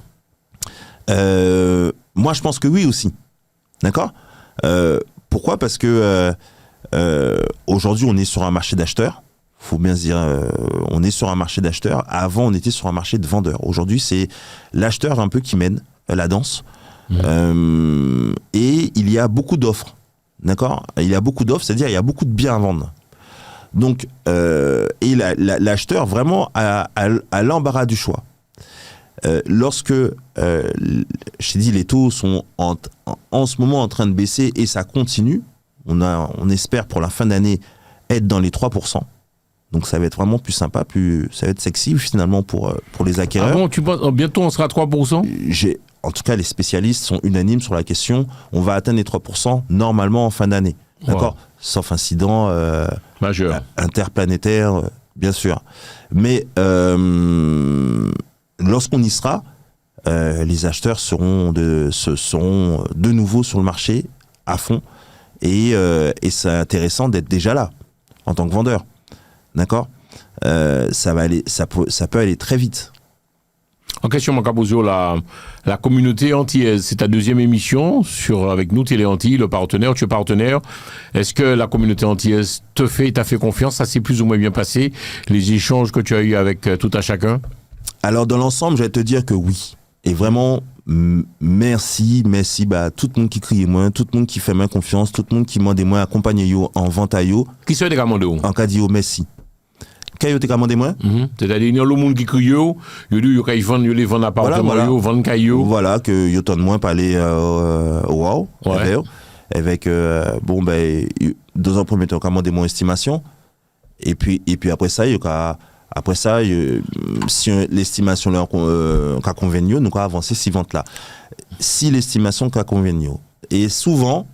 Moi, je pense que oui aussi. D'accord ? Pourquoi ? Parce que Aujourd'hui, on est sur un marché d'acheteurs. Faut bien se dire, on est sur un marché d'acheteurs. Avant, on était sur un marché de vendeurs. Aujourd'hui, c'est l'acheteur un peu qui mène la danse. Et il y a beaucoup d'offres. D'accord ? Il y a beaucoup d'offres, c'est-à-dire il y a beaucoup de biens à vendre. Donc, et l'acheteur vraiment a l'embarras du choix. Lorsque, je t'ai dit, les taux sont en ce moment en train de baisser et ça continue, on espère pour la fin d'année être dans les 3%. Donc ça va être vraiment plus sympa, ça va être sexy finalement pour les acquéreurs. Ah bon, tu penses bientôt on sera à 3%? En tout cas, les spécialistes sont unanimes sur la question. On va atteindre les 3% normalement en fin d'année. D'accord ? Wow. Sauf incident majeur, interplanétaire, bien sûr. Mais lorsqu'on y sera, les acheteurs seront de nouveau sur le marché à fond. Et c'est intéressant d'être déjà là en tant que vendeur. D'accord ? Ça peut aller très vite. En question, Macabozio, la communauté antillaise, c'est ta deuxième émission avec nous, Télé Antilles, le partenaire, tu es partenaire. Est-ce que la communauté antillaise t'a fait confiance? Ça s'est plus ou moins bien passé? Les échanges que tu as eus avec tout à chacun? Alors, dans l'ensemble, je vais te dire que oui. Et vraiment, merci, tout le monde qui crie moi, tout le monde qui fait main confiance, tout le monde qui m'a des moi accompagner yo en vente à yo. Qui serait des commandos? En cas yo, merci. Kayo te commandé moi? C'est-à-dire, il y a le monde qui crie yo les vendent appartement yo, vendent caillou. Voilà, que yo t'en moins parler wow. Ouais. Avec, dans un premier temps, commandé mon estimation. Et puis après ça, si l'estimation là qu'a convenu, nous avons avancé 6 ventes là. Si l'estimation qu'a convenu. Et souvent,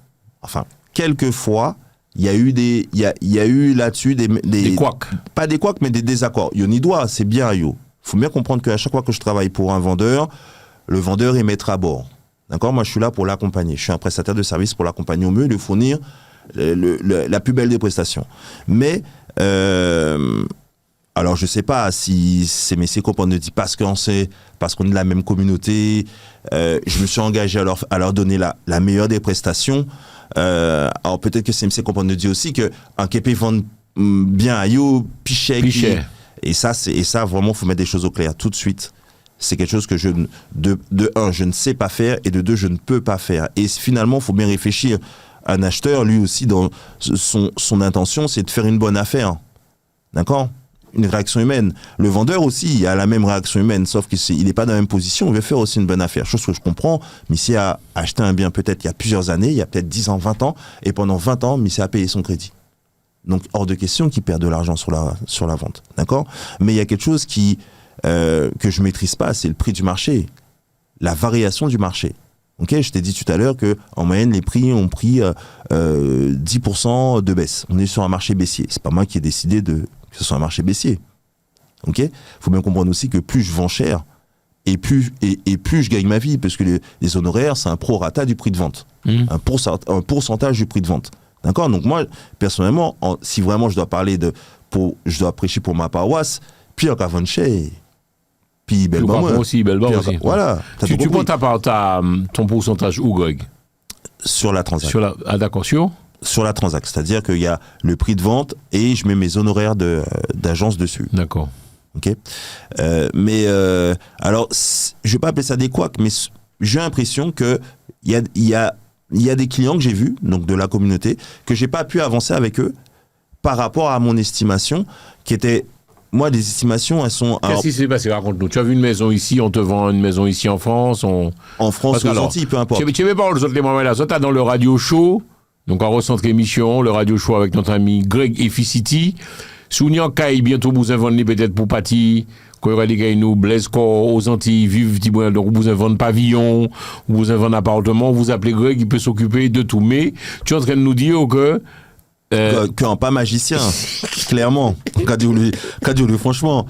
enfin, quelquefois, il y a eu là-dessus des couacs. Pas des couacs, mais des désaccords. Yoni doit, c'est bien yo. Faut bien comprendre qu'à chaque fois que je travaille pour un vendeur, le vendeur est maître à bord. D'accord ? Moi, je suis là pour l'accompagner. Je suis un prestataire de service pour l'accompagner au mieux, de fournir la plus belle des prestations. Mais alors, je sais pas si ces messieurs comprennent, parce qu'on est de la même communauté. Je me suis engagé à leur donner la meilleure des prestations. Alors peut-être que CMC comprend dit aussi que un képé vend bien à yo pichet. Et ça vraiment faut mettre des choses au clair tout de suite. C'est quelque chose que de un je ne sais pas faire et de deux je ne peux pas faire. Et finalement faut bien réfléchir. Un acheteur lui aussi dans son intention c'est de faire une bonne affaire. D'accord ? Une réaction humaine. Le vendeur aussi a la même réaction humaine, sauf qu'il n'est pas dans la même position, il veut faire aussi une bonne affaire. Chose que je comprends, Missy a acheté un bien peut-être il y a plusieurs années, il y a peut-être 10 ans, 20 ans, et pendant 20 ans, Missy a payé son crédit. Donc hors de question qu'il perde de l'argent sur la vente. D'accord ? Mais il y a quelque chose que je ne maîtrise pas, c'est le prix du marché, la variation du marché. Okay, je t'ai dit tout à l'heure qu'en moyenne, les prix ont pris 10% de baisse. On est sur un marché baissier. C'est pas moi qui ai décidé que ce soit un marché baissier. Ok ? Faut bien comprendre aussi que plus je vends cher et plus je gagne ma vie, parce que les honoraires, c'est un prorata du prix de vente. Un pourcentage du prix de vente. D'accord ? Donc moi, personnellement, si vraiment je dois je dois prêcher pour ma paroisse, puis en vendre cher. Puis Belban aussi. Voilà. Tu prends ton pourcentage où, Greg ? Sur la transaction. D'accord, sur la transaction, c'est-à-dire qu'il y a le prix de vente et je mets mes honoraires d'agence dessus. D'accord. Ok. Alors, je vais pas appeler ça des couacs, mais j'ai l'impression que il y a des clients que j'ai vus, donc de la communauté, que j'ai pas pu avancer avec eux par rapport à mon estimation, qui était moi des estimations, elles sont. Qu'est-ce qui s'est passé ? Raconte-nous. Tu as vu une maison ici, on te vend une maison ici en France, en France, aux Antilles, peu importe. Tu veux pas les autres moments là, ça t'as dans le radio show. Donc, en recentre émission, le radio show avec notre ami Greg Efficity. Sounian Kai, bientôt, vous inventez peut-être pour Pati. Quand il y aura des gars, nous, Blaise Corps, aux Antilles, vivent, donc vous inventez pavillon, vous inventez appartement, vous appelez Greg, il peut s'occuper de tout. Mais, tu es en train de nous dire que. Qu'un pas magicien, clairement. Qu'a dit franchement.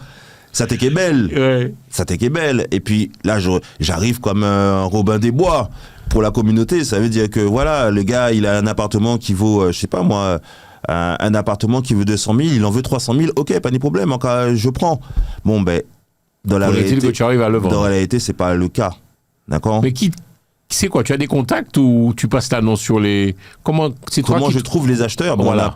Ça t'est qu'est belle. Ouais. Ça t'est qu'est belle. Et puis, là, j'arrive comme un Robin des Bois. Pour la communauté, ça veut dire que voilà, le gars, il a un appartement qui vaut, je sais pas moi, un appartement qui vaut 200 000, il en veut 300 000, ok, pas de problème, encore je prends. Bon, ben, dans la réalité, que tu arrives à le vendre. Dans la réalité, c'est pas le cas, d'accord ? Mais qui C'est quoi? Tu as des contacts ou tu passes l'annonce sur les... Comment je trouve les acheteurs? Bon, voilà.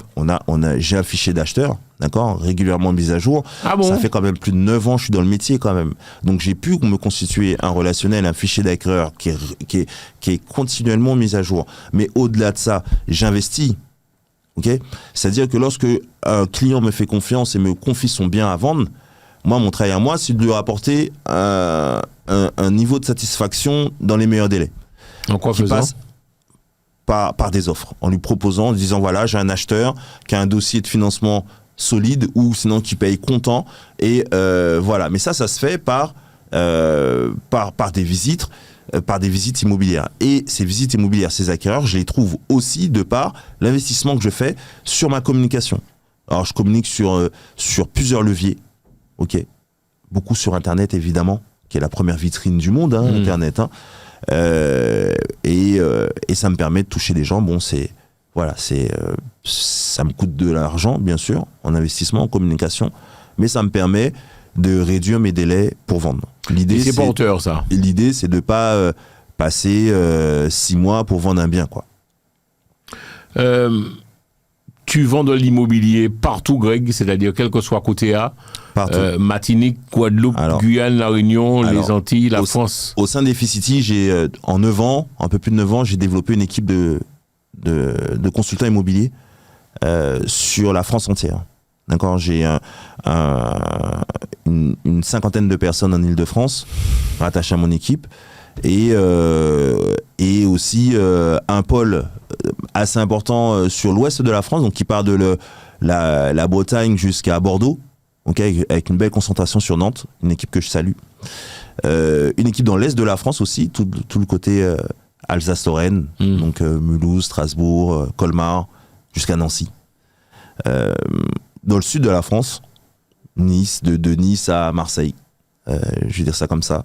J'ai un fichier d'acheteurs, d'accord, régulièrement mis à jour. Ah bon? Ça fait quand même plus de 9 ans que je suis dans le métier quand même. Donc j'ai pu me constituer un relationnel, un fichier d'acheteurs qui est continuellement mis à jour. Mais au-delà de ça, j'investis. Okay, c'est-à-dire que lorsque un client me fait confiance et me confie son bien à vendre, moi, mon travail à moi, c'est de lui apporter un niveau de satisfaction dans les meilleurs délais. En quoi qui passe par des offres, en lui proposant, en disant voilà, j'ai un acheteur qui a un dossier de financement solide ou sinon qui paye comptant et voilà. Mais ça se fait par des visites. Par des visites immobilières. Et ces visites immobilières, ces acquéreurs, je les trouve aussi de par l'investissement que je fais sur ma communication. Alors, je communique sur plusieurs leviers, ok. Beaucoup sur Internet, évidemment, qui est la première vitrine du monde, hein, Internet. Hein. Et ça me permet de toucher des gens. Bon, ça me coûte de l'argent, bien sûr, en investissement, en communication, mais ça me permet de réduire mes délais pour vendre. C'est porteur, ça. L'idée, c'est de ne pas passer 6 mois pour vendre un bien, quoi. Tu vends de l'immobilier partout, Greg, c'est-à-dire quel que soit côté A, Martinique, Guadeloupe, Guyane, La Réunion, les Antilles, la France. Au sein d'Efficity, j'ai en 9 ans, un peu plus de 9 ans, j'ai développé une équipe de consultants immobiliers sur la France entière. D'accord, j'ai une cinquantaine de personnes en Île-de-France rattachées à mon équipe et aussi un pôle assez important sur l'ouest de la France, donc qui part de la Bretagne jusqu'à Bordeaux, okay, avec une belle concentration sur Nantes, une équipe que je salue. Une équipe dans l'est de la France aussi, tout le côté Alsace-Lorraine, donc Mulhouse, Strasbourg, Colmar, jusqu'à Nancy. Dans le sud de la France, Nice, de Nice à Marseille, je vais dire ça comme ça,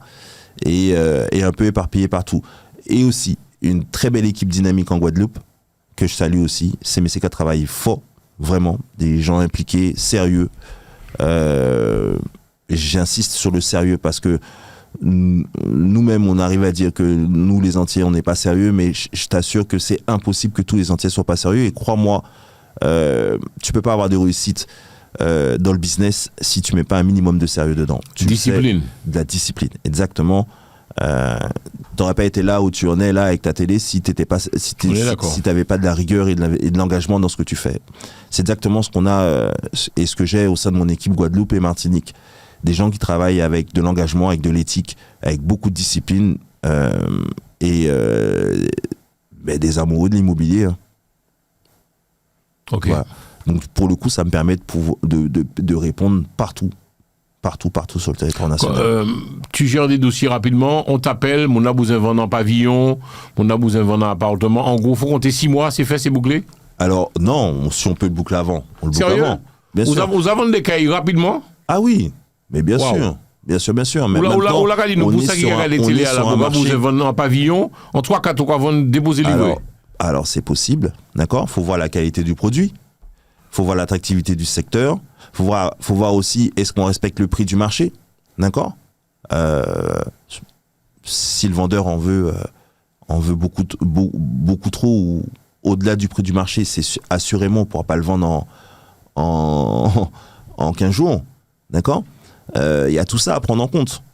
et un peu éparpillé partout. Et aussi, une très belle équipe dynamique en Guadeloupe, que je salue aussi. CMCK travaille fort, vraiment, des gens impliqués, sérieux. J'insiste sur le sérieux parce que nous-mêmes, on arrive à dire que nous, les Antillais, on n'est pas sérieux, mais je t'assure que c'est impossible que tous les Antillais soient pas sérieux, et crois-moi, tu peux pas avoir de réussite dans le business si tu mets pas un minimum de sérieux dedans. Discipline. De la discipline, exactement. T'aurais pas été là où tu en es là avec ta télé si t'avais pas de la rigueur et de l'engagement dans ce que tu fais. C'est exactement ce qu'on a et ce que j'ai au sein de mon équipe Guadeloupe et Martinique. Des gens qui travaillent avec de l'engagement, avec de l'éthique, avec beaucoup de discipline et des amoureux de l'immobilier. Hein. Ok. Voilà. Donc pour le coup, ça me permet de répondre partout sur le territoire national. Tu gères des dossiers rapidement, on t'appelle, mon a besoin de vendre un pavillon, mon a besoin de vendre un appartement. En gros, faut compter 6 mois, c'est fait, c'est bouclé? Alors non, si on peut le boucler avant, on le boucle avant. Bien sûr. Vous avez des cahiers rapidement? Ah oui, mais bien sûr. Bien sûr. Mais on a vendre un pavillon, en 3-4 mois, avant de déposer le livret. Alors c'est possible, d'accord. Faut voir la qualité du produit, faut voir l'attractivité du secteur, faut voir aussi est-ce qu'on respecte le prix du marché, d'accord. Si le vendeur en veut beaucoup trop ou au-delà du prix du marché, c'est assurément on pourra pas le vendre en 15 jours, d'accord. Il y a tout ça à prendre en compte,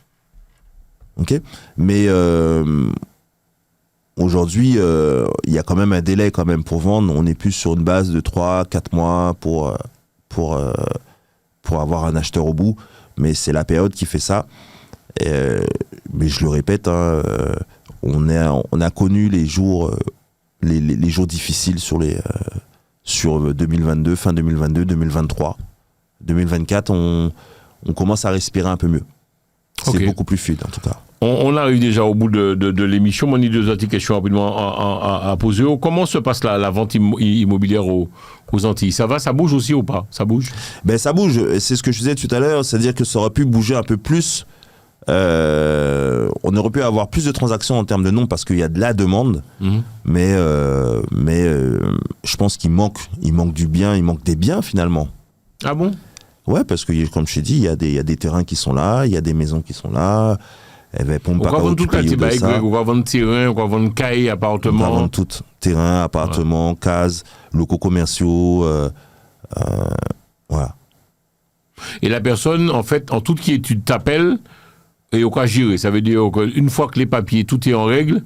ok. Mais aujourd'hui, il y a quand même un délai quand même pour vendre. On est plus sur une base de 3-4 mois pour avoir un acheteur au bout. Mais c'est la période qui fait ça. Mais je le répète, hein, on a connu les jours difficiles sur 2022, fin 2022, 2023. 2024, on commence à respirer un peu mieux. C'est beaucoup plus fluide en tout cas. On arrive déjà au bout de l'émission. On a 2 autres questions rapidement à poser. Comment se passe la vente immobilière aux Antilles? Ça va, ça bouge aussi ou pas? Ça bouge? Ben ça bouge. C'est ce que je disais tout à l'heure. C'est-à-dire que ça aurait pu bouger un peu plus. On aurait pu avoir plus de transactions en termes de nombre parce qu'il y a de la demande. Mais je pense qu'il manque du bien, il manque des biens finalement. Ah bon? Ouais, parce que comme je t'ai dit, il y a des terrains qui sont là, il y a des maisons qui sont là. Elle va pompe On va vendre tout occuper quartier, de ça. on va vendre terrain, on va vendre caille, On va appartement. vendre tout. Terrain, appartement, cases, locaux commerciaux, voilà. Et la personne, en fait, en toute quiétude, t'appelle et au cas gérer. Ça veut dire qu'une fois que les papiers, tout est en règle,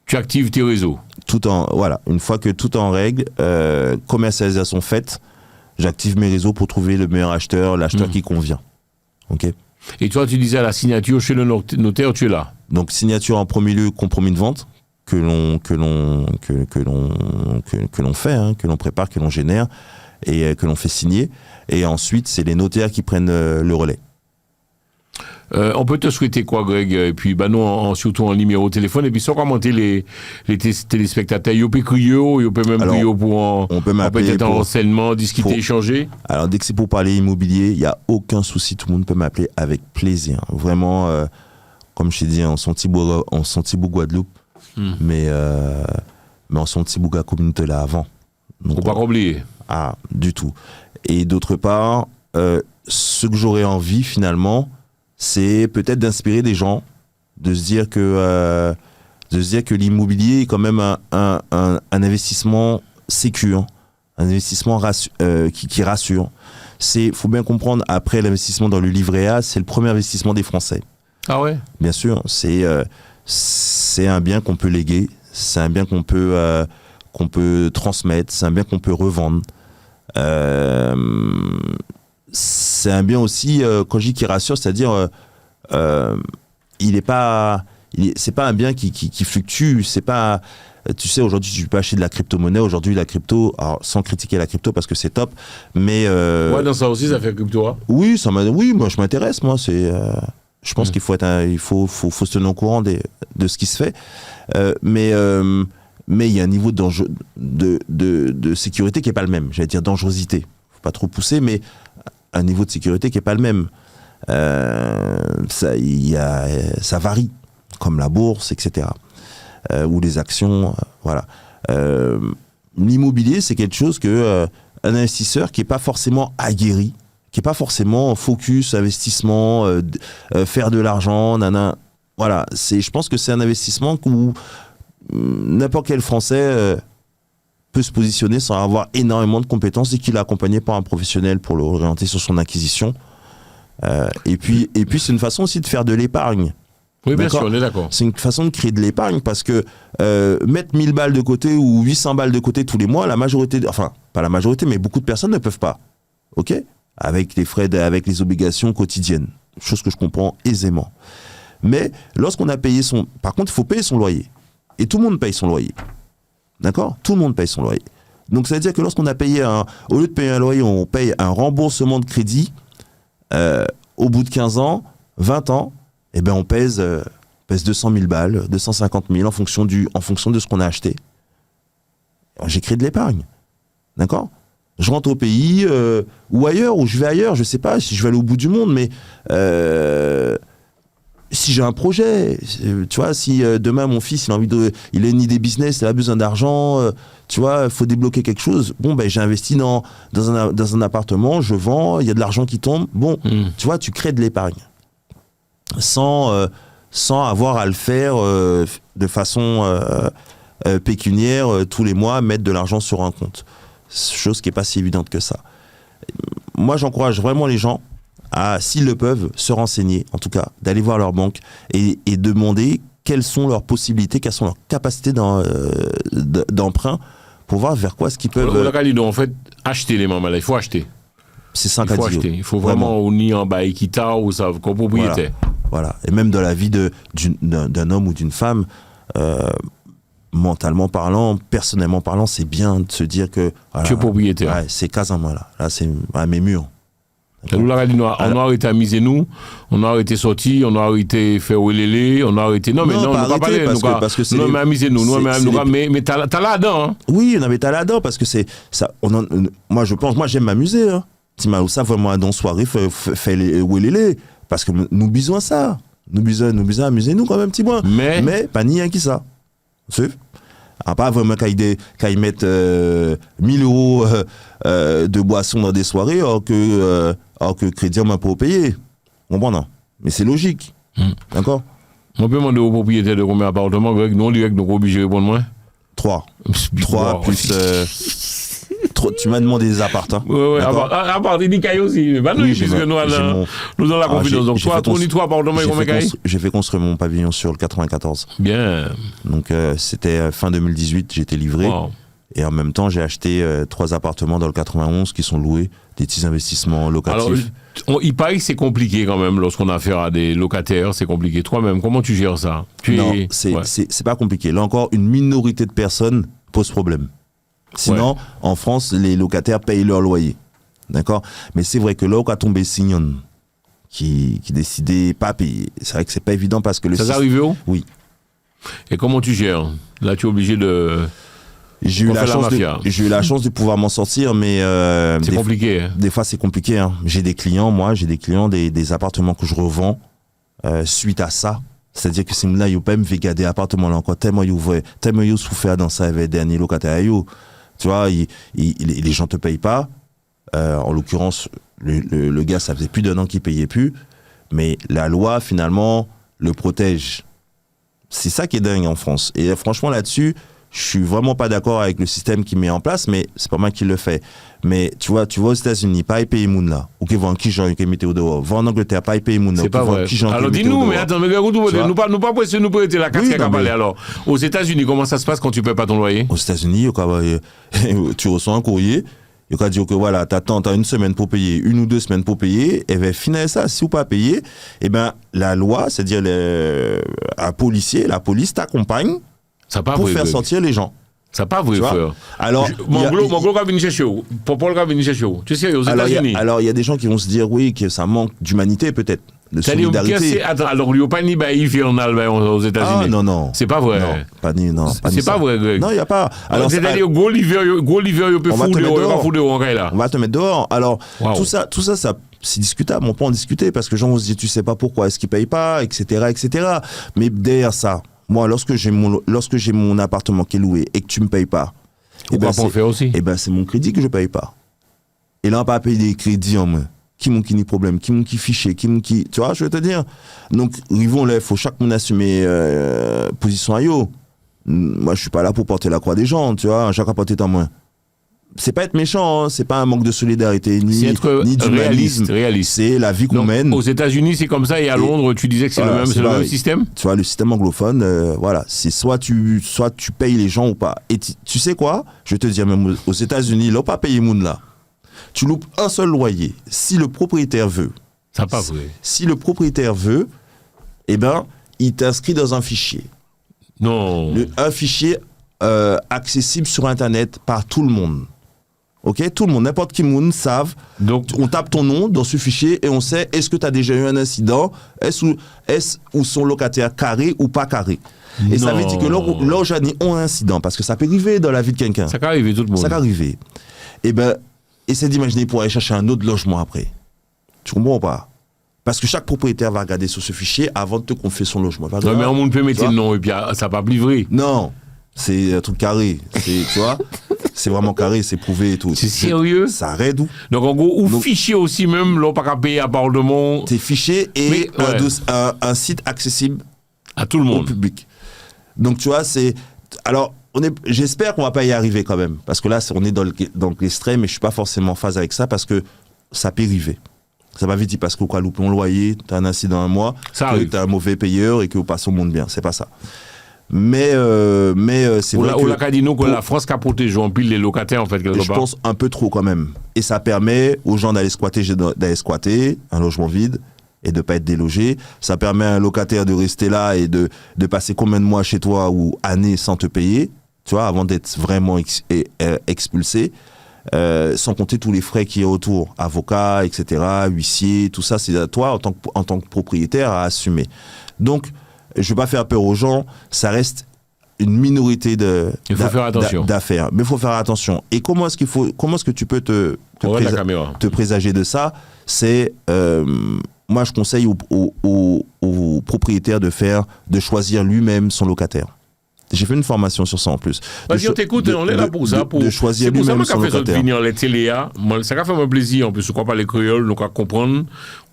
tu actives tes réseaux. Voilà, une fois que tout est en règle, commercialisation faite, j'active mes réseaux pour trouver le meilleur acheteur, l'acheteur qui convient. Ok. Et toi, tu disais à la signature chez le notaire, tu es là. Donc signature en premier lieu, compromis de vente que l'on fait, hein, que l'on prépare, que l'on génère et que l'on fait signer. Et ensuite, c'est les notaires qui prennent le relais. On peut te souhaiter quoi, Greg? Et puis, nous, surtout en numéro de téléphone. Et puis, sans commenter les téléspectateurs, ils peuvent crier, ils peuvent même crier pour on peut m'appeler peut-être pour en enseignement, discuter, échanger. Alors, dès que c'est pour parler immobilier, il n'y a aucun souci. Tout le monde peut m'appeler avec plaisir. Vraiment, comme je t'ai dit, on sent Tibou Guadeloupe, mais on sent Tibou communauté là avant. Donc, Faut pas oublier. Ah, du tout. Et d'autre part, ce que j'aurais envie finalement, c'est peut-être d'inspirer des gens, de se dire que l'immobilier est quand même un investissement sécure, un investissement qui rassure. Faut bien comprendre, après l'investissement dans le livret A, c'est le premier investissement des Français. Ah ouais? Bien sûr, c'est un bien qu'on peut léguer, c'est un bien qu'on peut transmettre, c'est un bien qu'on peut revendre. C'est un bien aussi, quand je dis qui rassure, c'est-à-dire c'est pas un bien qui fluctue, c'est pas, tu sais, aujourd'hui tu peux acheter de la crypto-monnaie, aujourd'hui la crypto, alors sans critiquer la crypto parce que c'est top, mais ouais, dans ça aussi ça fait crypto, hein? Oui, moi je m'intéresse, moi je pense qu'il faut se tenir au courant de ce qui se fait, mais il y a un niveau de sécurité qui est pas le même, j'allais dire dangerosité, faut pas trop pousser, mais un niveau de sécurité qui est pas le même. Ça varie, comme la bourse, etc. Ou les actions, voilà. L'immobilier, c'est quelque chose que un investisseur qui est pas forcément aguerri, qui est pas forcément focus investissement, faire de l'argent, voilà. Je pense que c'est un investissement où n'importe quel Français peut se positionner sans avoir énormément de compétences et qu'il est accompagné par un professionnel pour le orienter sur son acquisition. Et puis c'est une façon aussi de faire de l'épargne. Oui, bien sûr, on est d'accord. C'est une façon de créer de l'épargne parce que mettre 1000 balles de côté ou 800 balles de côté tous les mois, la majorité, enfin pas la majorité, mais beaucoup de personnes ne peuvent pas. Ok ? Avec les frais, avec les obligations quotidiennes, chose que je comprends aisément. Mais lorsqu'on a payé par contre, il faut payer son loyer. Et tout le monde paye son loyer. D'accord ? Tout le monde paye son loyer. Donc, ça veut dire que lorsqu'on a payé au lieu de payer un loyer, on paye un remboursement de crédit, au bout de 15 ans, 20 ans, eh ben, on pèse 200 000 balles, 250 000 en fonction de ce qu'on a acheté. Alors, j'ai créé de l'épargne. D'accord ? Je rentre au pays, ou ailleurs, ou je vais ailleurs, je sais pas si je vais aller au bout du monde, mais, si j'ai un projet, tu vois, si demain mon fils il a une idée business, il a besoin d'argent, tu vois, il faut débloquer quelque chose. Bon, ben j'ai investi dans un appartement, je vends, il y a de l'argent qui tombe. Bon, tu vois, tu crées de l'épargne sans avoir à le faire de façon pécuniaire tous les mois, mettre de l'argent sur un compte. Chose qui est pas si évidente que ça. Moi, j'encourage vraiment les gens à, s'ils le peuvent, se renseigner, en tout cas, d'aller voir leur banque et demander quelles sont leurs possibilités, quelles sont leurs capacités d'emprunt pour voir vers quoi est-ce qu'ils peuvent... En fait, acheter les mamans, là, il faut acheter. C'est ça qu'il faut acheter. Il faut vraiment unir en bas Equita ou ça, comme propriétaire. Voilà. Et même dans la vie d'un homme ou d'une femme, mentalement parlant, personnellement parlant, c'est bien de se dire que... Voilà, tu es propriétaire. Ouais, c'est cas en moi, là. Là, c'est à mes murs. On a arrêté à miser nous, on a arrêté sortir, on a arrêté faire ouélélé, on a arrêté. Non, mais non, on ne va pas parler. Parce que c'est. Non, mais à miser nous, mais t'as là-dedans. Hein. Oui, mais t'as là-dedans, parce que c'est. Moi, j'aime m'amuser. Hein. Ça, vraiment, dans soirée, fait les ouélélé. Parce que nous bisons à ça. Nous bisons à amuser nous quand même, petit bois. Mais pas ni un qui ça. C'est. À part vraiment quand ils mettent 1000 euros de boissons dans des soirées, alors que crédit on m'a pas payé. Comprends, non? Mais c'est logique. D'accord? On peut demander aux propriétaires de combien d'appartements, Greg? Non, direct, donc obligé de répondre moins. 3 plus... tu m'as demandé des appartements. Oui, à part des cailles aussi. Bah non, puisque nous avons la confidence. Donc, toi, on y 3 appartements et combien de cailles? J'ai fait construire mon pavillon sur le 94. Bien. Donc, c'était fin 2018, j'étais livré. Wow. Et en même temps, j'ai acheté 3 appartements dans le 91 qui sont loués, des petits investissements locatifs. Alors, il paraît que c'est compliqué quand même lorsqu'on a affaire à des locataires, c'est compliqué. Toi-même, comment tu gères ça? Non, c'est pas compliqué. Là encore, une minorité de personnes pose problème. Sinon, en France, les locataires payent leur loyer. D'accord? Mais c'est vrai que là, où a tombé Signon, qui décidait pas payer, c'est vrai que c'est pas évident parce que le Ça t'est arrivé où? Oui. Et comment tu gères? Là, tu es obligé de... J'ai eu la chance de pouvoir m'en sortir, mais... c'est compliqué. Des fois, c'est compliqué. Hein. J'ai des clients, des appartements que je revends suite à ça. C'est-à-dire que c'est là, ils peuvent me faire des appartements là encore, tellement ils souffert dans ça, avec dernier locataire. Tu vois, les gens te payent pas. En l'occurrence, le gars, ça faisait plus d'1 an qu'il payait plus. Mais la loi, finalement, le protège. C'est ça qui est dingue en France. Et franchement, là-dessus... Je suis vraiment pas d'accord avec le système qui met en place, mais c'est pas moi qui le fais. Mais tu vois aux États-Unis, pas payer moun là. Ou qui vont qui gens qui mettent au dehors. Va en Angleterre, pas payer moun là. C'est pas vrai. Alors dis-nous, mais attends, mais nous pas presser nous prêter la casquette à parler. Alors, aux États-Unis, comment ça se passe quand tu payes pas ton loyer? Aux États-Unis, tu reçois un courrier. Il va dire que voilà, t'as 1 semaine pour payer, 1 ou 2 semaines pour payer, et bien finir ça, si ou pas payer, eh ben la loi, c'est-à-dire la police t'accompagne. Pour faire sortir les gens. Ça pas vrai, frère. Alors, Mongolo va venir chercher où? Popol va venir chercher où? Tu sais, aux États-Unis. Alors, il y a des gens qui vont se dire, oui, que ça manque d'humanité, peut-être, de solidarité. Attends, alors, il n'y a pas ni hivernal aux États-Unis. Ah, non. C'est pas vrai. Non, c'est pas vrai, Greg. Non, il n'y a pas. Alors, c'est-à-dire, gros l'hiver, il peut foutre dehors. On va te mettre dehors. Alors, tout ça, c'est discutable. On peut en discuter parce que les gens vont se dire, tu sais pas pourquoi est-ce qu'ils payent pas, etc., etc. Mais derrière ça, moi, lorsque j'ai mon appartement qui est loué et que tu me payes pas, c'est mon crédit que je paye pas. Et là, on va pas payer des crédits en main. Qui ni problème, qui fichier, tu vois, je veux te dire. Donc, rivons là, il faut chaque monde assumer position à yo. Moi, je suis pas là pour porter la croix des gens, tu vois, chaque porter en main. C'est pas être méchant, hein, c'est pas un manque de solidarité ni d'humanisme. Réaliste. C'est la vie qu'on mène. Aux États-Unis, c'est comme ça, et à Londres, tu disais que c'est le même système. Tu vois, le système anglophone, voilà, c'est soit tu payes les gens ou pas. Et tu sais quoi? Je vais te dire, même aux États-Unis, là, pas payer moun là. Tu loupes un seul loyer. Si le propriétaire veut. Ça pas vrai. Si le propriétaire veut, eh ben, il t'inscrit dans un fichier. Non. Un fichier accessible sur Internet par tout le monde. Ok, tout le monde, n'importe qui monde savent. Donc, on tape ton nom dans ce fichier et on sait est-ce que tu as déjà eu un incident, est-ce ou son locataire carré ou pas carré. Et ça veut dire que là où j'en ai un incident, parce que ça peut arriver dans la vie de quelqu'un. Ça peut arriver tout le monde. Ça peut arriver. Et ben, essaie d'imaginer pour aller chercher un autre logement après. Tu comprends pas? Parce que chaque propriétaire va regarder sur ce fichier avant de te confier son logement. Non, mais on peut mettre le nom et puis ça va pas livrer. Non, c'est un truc carré. Tu vois? C'est vraiment carré, c'est prouvé et tout. C'est sérieux? Ça raide où? Donc en gros, fichier aussi même, là, pas qu'à payer à part de mon... Tes fichiers et un site accessible à tout le monde. Au public. Donc tu vois, c'est... Alors, j'espère qu'on va pas y arriver quand même. Parce que là, on est dans l'extrême et je suis pas forcément en phase avec ça parce que ça peut arriver. Ça va vite dire parce qu'au cas où on loyer, t'as un incident un mois, que t'as un mauvais payeur et que vous passez au monde bien. C'est pas ça. Mais c'est vrai que... On l'a dit nous que la France qui a protégé en pile les locataires en fait quelque part. Je pense un peu trop quand même. Et ça permet aux gens d'aller squatter un logement vide et de pas être délogé. Ça permet à un locataire de rester là et de passer combien de mois chez toi ou années sans te payer, tu vois, avant d'être vraiment expulsé. Sans compter tous les frais qui est autour, avocats, etc., huissier, tout ça, c'est à toi en tant que propriétaire à assumer. Donc, je ne veux pas faire peur aux gens, ça reste une minorité d'affaires. Mais il faut faire attention. Et comment est-ce que tu peux te présager de ça? C'est, moi je conseille aux propriétaires de choisir lui-même son locataire. J'ai fait une formation sur ça en plus. Vas-y, on t'écoute, on est là pour ça. De choisir lui-même son locataire. C'est pour ça que fait venir les télé. Ça a fait un plaisir, en plus, on ne croit pas les créoles, donc à comprendre.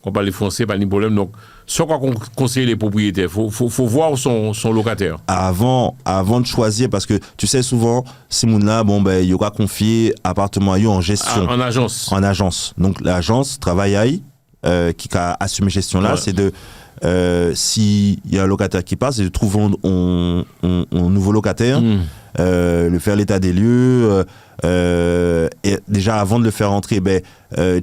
qu'on parle français, pas de problème. Donc, sans quoi conseiller les propriétaires, faut voir son locataire. Avant de choisir, parce que tu sais souvent, ces gens-là, il y aura confié appartement à eux en gestion. En agence. En agence. Donc l'agence travaille qui a assumé gestion-là, c'est de s'il y a un locataire qui passe, c'est de trouver un nouveau locataire, le faire l'état des lieux, et déjà avant de le faire entrer,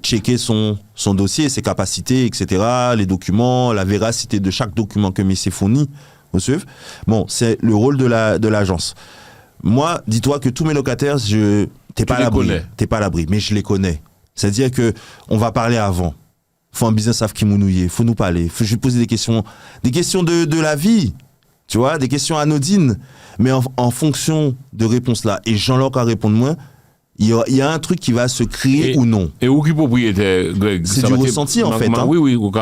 checker son dossier, ses capacités, etc., les documents, la véracité de chaque document que Missy fournit. Vous suivez ? Bon, c'est le rôle de l'agence. Moi, dis-toi que tous mes locataires, t'es pas à l'abri, mais je les connais. C'est-à-dire que on va parler avant. Faut un business qui mounouiller, faut nous parler, faut je lui poser des questions de la vie, tu vois, des questions anodines, mais en fonction de réponses là. Et Jean-Luc a répondu moins. Il y a un truc qui va se créer ou non. Et où qui propriétaire, Greg? C'est du ressenti en fait. Oui, on peut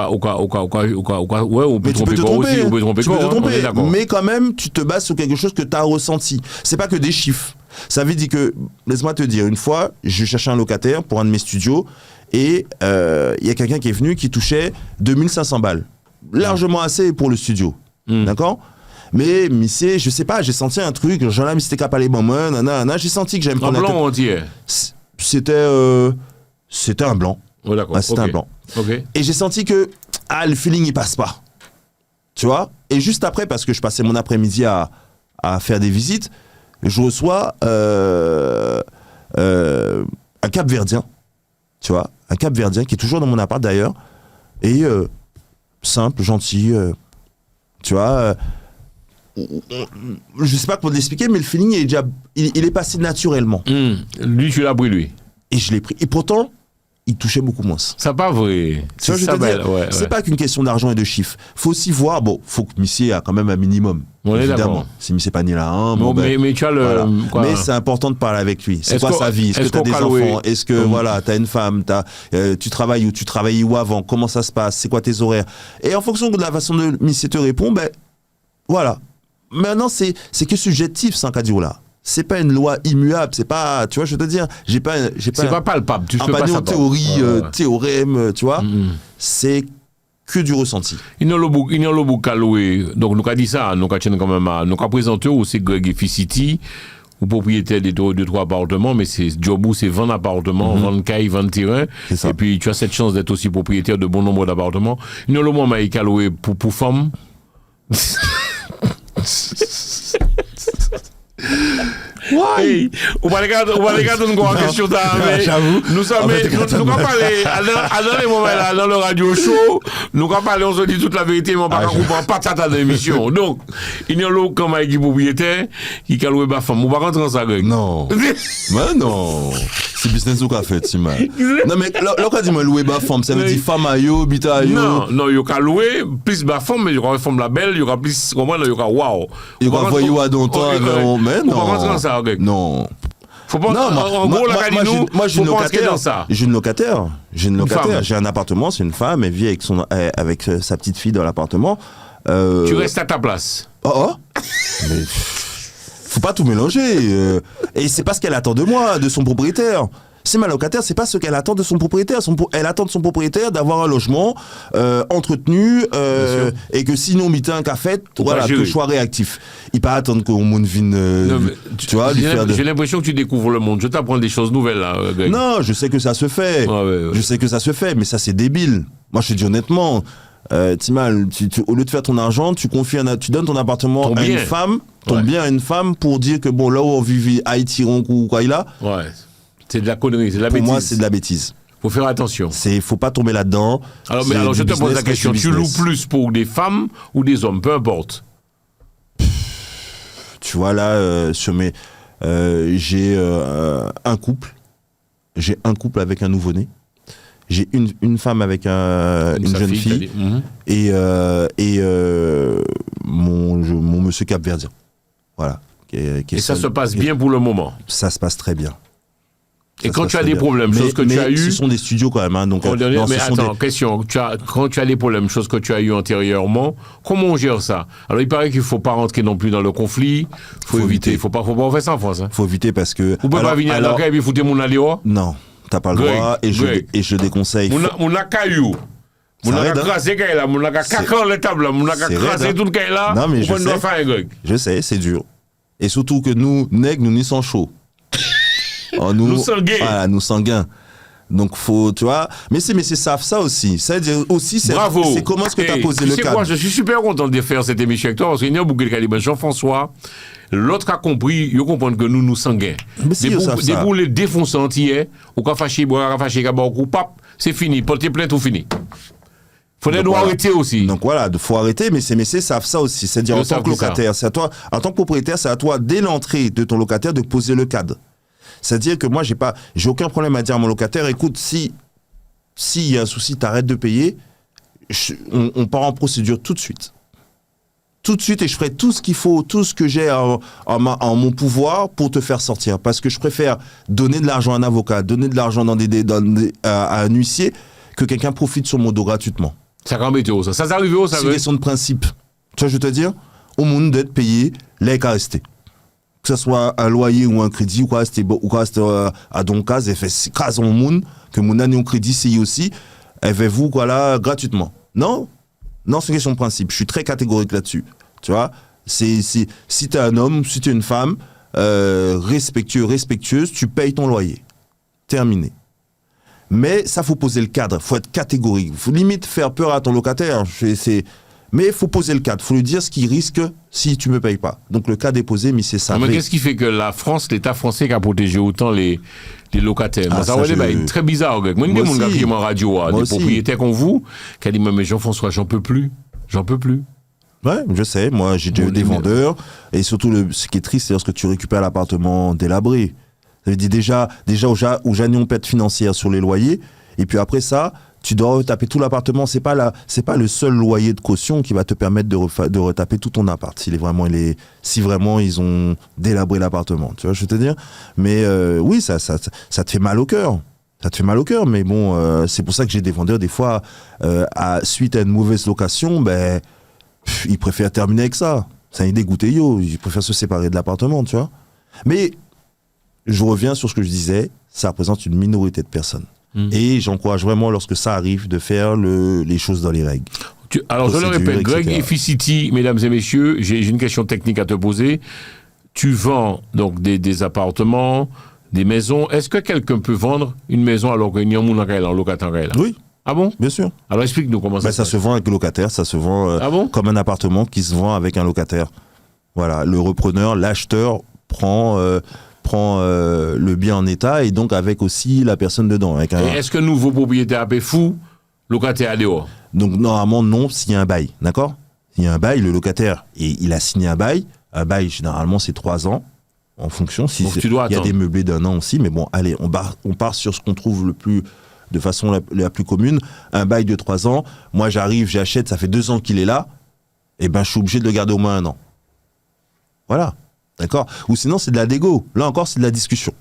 tromper corps aussi, on peut tromper corps. Mais quand même, tu te bases sur quelque chose que tu as ressenti. C'est pas que des chiffres. Ça veut dire que, laisse-moi te dire, une fois, je cherchais un locataire pour un de mes studios et il y a quelqu'un qui est venu qui touchait 2500 balles. Largement assez pour le studio. D'accord ? Mais Missé, je sais pas, j'ai senti un truc, genre là, Missé capable les moments, j'ai senti que j'aime prendre un blanc entier. C'était un blanc. Oh, d'accord. C'était un blanc. Okay. Et j'ai senti que le feeling il passe pas. Tu vois ? Et juste après, parce que je passais mon après-midi à faire des visites, je reçois un Cap-Verdien. Tu vois ? Un Cap-Verdien qui est toujours dans mon appart d'ailleurs. Et simple, gentil. Tu vois je sais pas comment l'expliquer, mais le feeling il est passé naturellement. Lui, tu l'as pris, lui. Et je l'ai pris. Et pourtant, il touchait beaucoup moins. C'est pas vrai. Tu vois, je te dire, c'est pas qu'une question d'argent et de chiffres. Faut aussi voir, faut que Missy a quand même un minimum. On évidemment. Si Missy pas né là, mais tu as le. Voilà. Quoi, mais c'est important de parler avec lui. C'est quoi sa vie ? Est-ce que tu as des enfants ? Est-ce que t'as une femme ? Tu travailles où ? Tu travaillais où avant ? Comment ça se passe ? C'est quoi tes horaires ? Et en fonction de la façon dont Missy te répond, voilà. Maintenant, c'est que subjectif, sans Kadio là. C'est pas une loi immuable, c'est pas, tu vois, je veux te dire, j'ai pas c'est pas palpable, tu sais pas ça. Théorie, théorème, tu vois, c'est que du ressenti. Il y a le book à louer, donc nous a dit ça, nous a quand même, nous a présenté aussi Greg Efficity, ou propriétaire de 2-3 appartements, mais c'est job où c'est 20 appartements, 20 cailles, 20 terrains, et puis tu as cette chance d'être aussi propriétaire de bon nombre d'appartements. Il y a le moment qui a loué pour femmes. Ouais. On va regarder une grande question. J'avoue. Nous allons parler dans les moments là, dans le radio show. Nous allons parler, on se dit toute la vérité, mais on ne comprend pas tata de l'émission. Donc, il y a l'autre comme un propriétaire qui a loué ma femme. On va rentrer dans ça, Greg. Non. Mais non. C'est business ou qu'a fait, Tima. Non, mais lorsqu'on dit louer ma femme, ça veut dire femme à yo, bita à yo. Non, il y a loué plus ma femme, mais il y aura une femme la belle, il y aura plus, comment, il y aura wow. Il y aura voyou à don temps, mais non. On va rentrer dans ça, Greg. Non. Faut pas, en gros, moi, j'ai une locataire. J'ai une locataire. Femme. J'ai un appartement, c'est une femme, elle vit avec sa petite fille dans l'appartement. Tu restes à ta place. Mais faut pas tout mélanger. Et c'est pas ce qu'elle attend de moi, de son propriétaire. C'est ma locataire, c'est pas ce qu'elle attend de son propriétaire. Elle attend de son propriétaire d'avoir un logement entretenu et que sinon mité un café, voilà, que je sois réactif. Il pas attendre que mon monde vienne, tu vois, j'ai l'impression que tu découvres le monde. Je t'apprends des choses nouvelles là, Greg. Non, je sais que ça se fait. Ouais. Je sais que ça se fait, mais ça c'est débile. Moi je te dis honnêtement, Timal, au lieu de faire ton argent, tu donnes ton appartement à une femme, ton bien à une femme pour dire que bon là où on vit Haïti, ou quoi il a. Ouais. C'est de la connerie, c'est de la bêtise. Pour moi, c'est de la bêtise. Faut faire attention. Faut pas tomber là-dedans. Alors, je te pose la question, tu loues plus pour des femmes ou des hommes, peu importe. Tu vois là, j'ai un couple. J'ai un couple avec un nouveau-né. J'ai une femme avec une jeune fille. Et mon monsieur Cap-Verdien. Voilà. Et ça se passe bien pour le moment. Ça se passe très bien. Et quand tu as des problèmes, choses que tu as eues... ce sont des studios quand même. Hein, donc, mais attends, question. Quand tu as des problèmes, choses que tu as eues antérieurement, comment on gère ça ? Alors, il paraît qu'il ne faut pas rentrer non plus dans le conflit. Il faut éviter. Il ne faut pas faire ça en France. Il faut éviter parce que... Vous ne pouvez pas venir à la caille et foutre mon alléo ? Non, tu n'as pas le droit et je le déconseille. On a caillou. On Ça a aide, hein. crasé là, on a caca les tables, on a C'est crasé raide, tout le là. Non, mais je on doit sais. faire, Greg. Je sais, c'est dur. Et surtout que nous, nègres, nous n'y sommes chauds. Oh, Nous sanguins. Voilà, nous sanguins. Donc, faut, tu vois. Mais c'est ça aussi. C'est-à-dire aussi, Bravo. c'est comment est-ce que tu as posé tu le sais cadre. quoi, je suis super content de faire cette émission avec toi parce qu'il y a beaucoup de calibres. Jean-François, l'autre a compris, il comprend que nous sanguins. Mais si, ils savent ça. Des boules défonçantes hier, ou quand fâché, boire, fâché, ou pap, c'est fini. Porter plainte, tout fini. Faudrait Donc, nous voilà. arrêter aussi. Donc voilà, il faut arrêter, mais ces messieurs savent ça aussi. C'est-à-dire Ils en tant savent que ça. locataire, c'est à toi, en tant que propriétaire, c'est à toi, dès l'entrée de ton locataire, de poser le cadre. C'est-à-dire que moi, j'ai aucun problème à dire à mon locataire, écoute, s'il y a un souci, t'arrêtes de payer, on part en procédure tout de suite. Tout de suite, et je ferai tout ce qu'il faut, tout ce que j'ai en mon pouvoir pour te faire sortir. Parce que je préfère donner de l'argent à un avocat, donner de l'argent à un huissier, que quelqu'un profite sur mon dos gratuitement. Ça quand météo, ça. Ça s'arrive où, ça C'est une veut? question de principe. Tu vois, je veux te dire, au monde d'être payé, les cas restés. Que ce soit un loyer ou un crédit, ou quoi rester à don cas, et fait cas au monde, que mon année au crédit, c'est aussi, et fait vous, voilà, gratuitement. Non, c'est une question de principe. Je suis très catégorique là-dessus. Tu vois, si t'es un homme, si t'es une femme, respectueuse, tu payes ton loyer. Terminé. Mais ça, faut poser le cadre, faut être catégorique. Faut limite faire peur à ton locataire. Mais il faut poser le cadre, faut lui dire ce qu'il risque si tu me payes pas. Donc le cadre est posé, mais c'est ça. Mais qu'est-ce qui fait que la France, l'État français, qui a protégé autant les locataires? Ah, Moi, ça ça, c'est très bizarre, Greg. Moi, il y a des gens qui sont en radio, des aussi. propriétaires comme vous, qui a dit, mais Jean-François, j'en peux plus. Ouais, je sais. Moi, j'ai déjà eu des vendeurs. Et surtout, ce qui est triste, c'est lorsque tu récupères l'appartement délabré. Ça veut dire déjà où Janion pète financière sur les loyers. Et puis après ça, tu dois retaper tout l'appartement. C'est pas le seul loyer de caution qui va te permettre de retaper tout ton appart. Si vraiment ils ont délabré l'appartement. Tu vois, je veux te dire. Mais oui, ça te fait mal au cœur. Ça te fait mal au cœur. Mais bon, c'est pour ça que j'ai des vendeurs, des fois, suite à une mauvaise location, ils préfèrent terminer avec ça. Ça est dégoûté, ils préfèrent se séparer de l'appartement, tu vois. Mais je reviens sur ce que je disais, ça représente une minorité de personnes. Et j'encourage vraiment, lorsque ça arrive, de faire les choses dans les règles. Alors, je le répète, Greg etc. Efficity, mesdames et messieurs, j'ai une question technique à te poser. Tu vends donc des appartements, des maisons. Est-ce que quelqu'un peut vendre une maison alors qu'il y a un locataire là? Oui, Ah bon? bien sûr. Alors, explique-nous comment ça se Ça passe. se vend avec le locataire, ça se vend Ah bon? comme un appartement qui se vend avec un locataire. Voilà, le repreneur, l'acheteur prend le bien en état et donc avec aussi la personne dedans. Et est-ce que nouveau propriétaire a fait fou, locataire à dehors? Donc normalement non, s'il y a un bail, d'accord? S'il y a un bail, le locataire, il a signé un bail généralement c'est 3 ans, en fonction, si Donc, il tu dois y a attendre. des meublés d'1 an aussi, mais bon, allez, on part sur ce qu'on trouve de façon la plus commune, un bail de 3 ans, moi j'arrive, j'achète, ça fait 2 ans qu'il est là, et je suis obligé de le garder au moins 1 an. Voilà, d'accord? Ou sinon c'est de la dégo, là encore c'est de la discussion.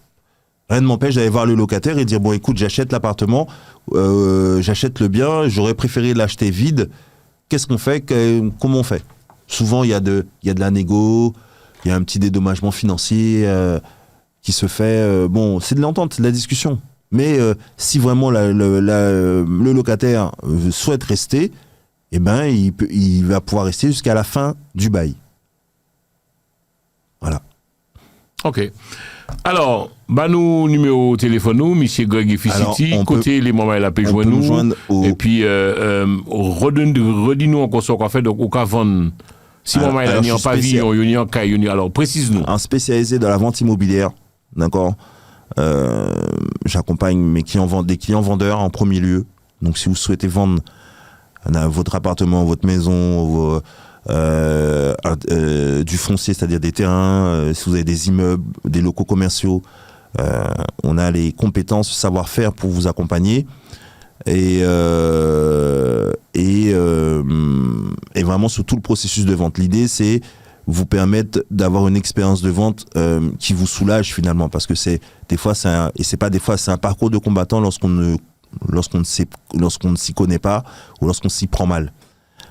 Rien ne m'empêche d'aller voir le locataire et dire bon écoute, j'achète l'appartement, j'achète le bien, j'aurais préféré l'acheter vide. Qu'est-ce qu'on fait? Comment on fait? Souvent il y a de la négo, il y a un petit dédommagement financier qui se fait. Bon, c'est de l'entente, c'est de la discussion. Mais si vraiment le locataire souhaite rester, eh ben il va pouvoir rester jusqu'à la fin du bail. Voilà. Ok. Alors, nous numéro téléphone nous, monsieur Greg Efficity, Alors, côté les moments il a pu on joindre peut nous nous. joindre au- Et puis redis-nous encore ce qu'on fait donc au cas vendre. Si moment il a ni en pavillon, ni en caille, alors précise-nous. Un spécialisé dans la vente immobilière, d'accord. J'accompagne des clients vendeurs en premier lieu. Donc si vous souhaitez vendre votre appartement, votre maison, du foncier, c'est-à-dire des terrains, si vous avez des immeubles, des locaux commerciaux, on a les compétences, le savoir-faire pour vous accompagner et vraiment sur tout le processus de vente. L'idée, c'est vous permettre d'avoir une expérience de vente qui vous soulage finalement, parce que c'est un parcours de combattant lorsqu'on ne s'y connaît pas ou lorsqu'on s'y prend mal.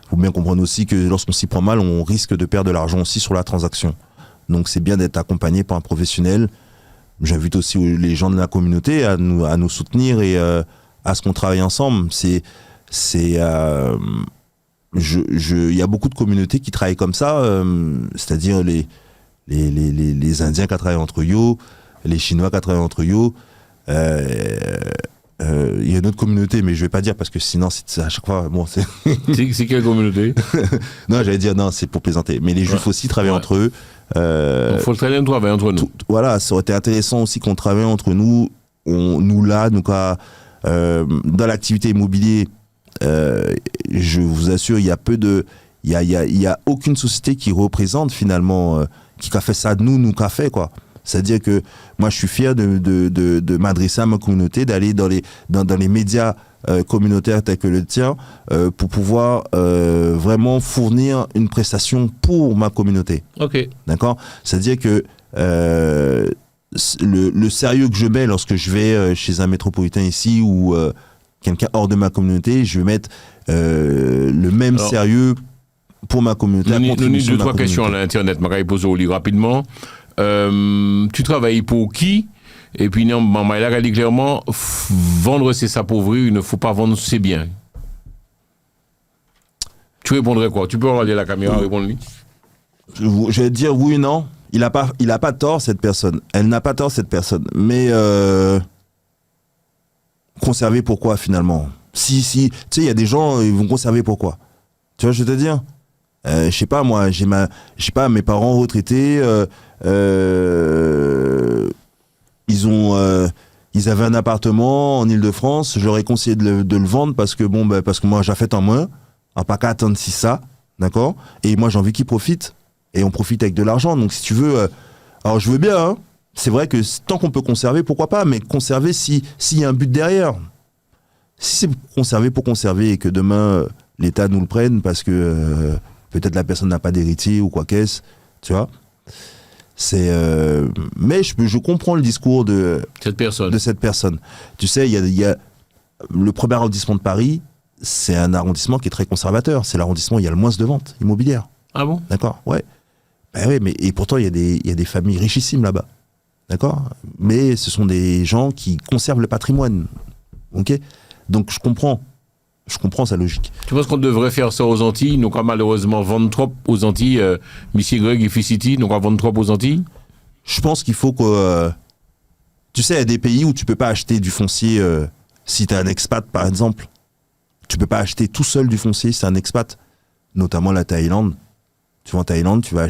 Il faut bien comprendre aussi que lorsqu'on s'y prend mal, on risque de perdre de l'argent aussi sur la transaction. Donc c'est bien d'être accompagné par un professionnel. J'invite aussi les gens de la communauté à nous soutenir et à ce qu'on travaille ensemble. il y a beaucoup de communautés qui travaillent comme ça, c'est-à-dire les Indiens qui travaillent entre eux, les Chinois qui travaillent entre eux. Il y a une autre communauté, mais je vais pas dire parce que sinon, c'est à chaque fois. Bon, c'est quelle communauté? Non, j'allais dire non, c'est pour plaisanter. Mais les Juifs aussi travaillent entre eux. Il faut très bien travailler entre nous. Voilà, ça aurait été intéressant aussi qu'on travaille entre nous. Dans l'activité immobilier, je vous assure, il y a aucune société qui représente finalement, qui a fait ça de nous qu'a fait quoi. C'est-à-dire que moi, je suis fier de m'adresser à ma communauté, d'aller dans les médias communautaires tels que le tien, pour pouvoir vraiment fournir une prestation pour ma communauté. Ok. D'accord ? C'est-à-dire que le sérieux que je mets lorsque je vais chez un métropolitain ici ou quelqu'un hors de ma communauté, je vais mettre le même sérieux pour ma communauté. Nous avons 2-3 questions à l'internet, je vais poser au lit rapidement. Tu travailles pour qui? Et puis, maman, elle a dit clairement, vendre c'est s'appauvrir, il ne faut pas vendre ses biens. Tu répondrais quoi? Tu peux regarder la caméra et répondre lui. Je vais te dire oui ou non. Il a pas tort, cette personne. Elle n'a pas tort, cette personne. Mais conserver pourquoi finalement? Si, tu sais, il y a des gens, ils vont conserver pourquoi? Tu vois, je vais te dire. Je sais pas, moi, mes parents retraités, ils avaient un appartement en Ile-de-France, j'aurais conseillé de le vendre parce que moi, j'achète en moins, à pas qu'à attendre si ça, d'accord? Et moi, j'ai envie qu'ils profitent, et on profite avec de l'argent, donc si tu veux, alors je veux bien, hein, c'est vrai que tant qu'on peut conserver, pourquoi pas, mais conserver s'il y a un but derrière. Si c'est conserver pour conserver et que demain, l'État nous le prenne parce que peut-être la personne n'a pas d'héritier ou quoi qu'est-ce, tu vois. Mais je comprends le discours de cette personne. Tu sais, il y a le premier arrondissement de Paris, c'est un arrondissement qui est très conservateur. C'est l'arrondissement où il y a le moins de ventes immobilières. Ah bon? D'accord, ouais. Ben oui, et pourtant il y a des familles richissimes là-bas. D'accord? Mais ce sont des gens qui conservent le patrimoine. Ok? Donc je comprends sa logique. Tu penses qu'on devrait faire ça aux Antilles? Nous, quand malheureusement, vendre trop aux Antilles, Missy Greg et Ficity, nous, on va vendre trop aux Antilles? Je pense qu'il faut que... tu sais, il y a des pays où tu peux pas acheter du foncier si tu es un expat, par exemple. Tu peux pas acheter tout seul du foncier si tu es un expat. Notamment la Thaïlande. Tu vas en Thaïlande, tu vas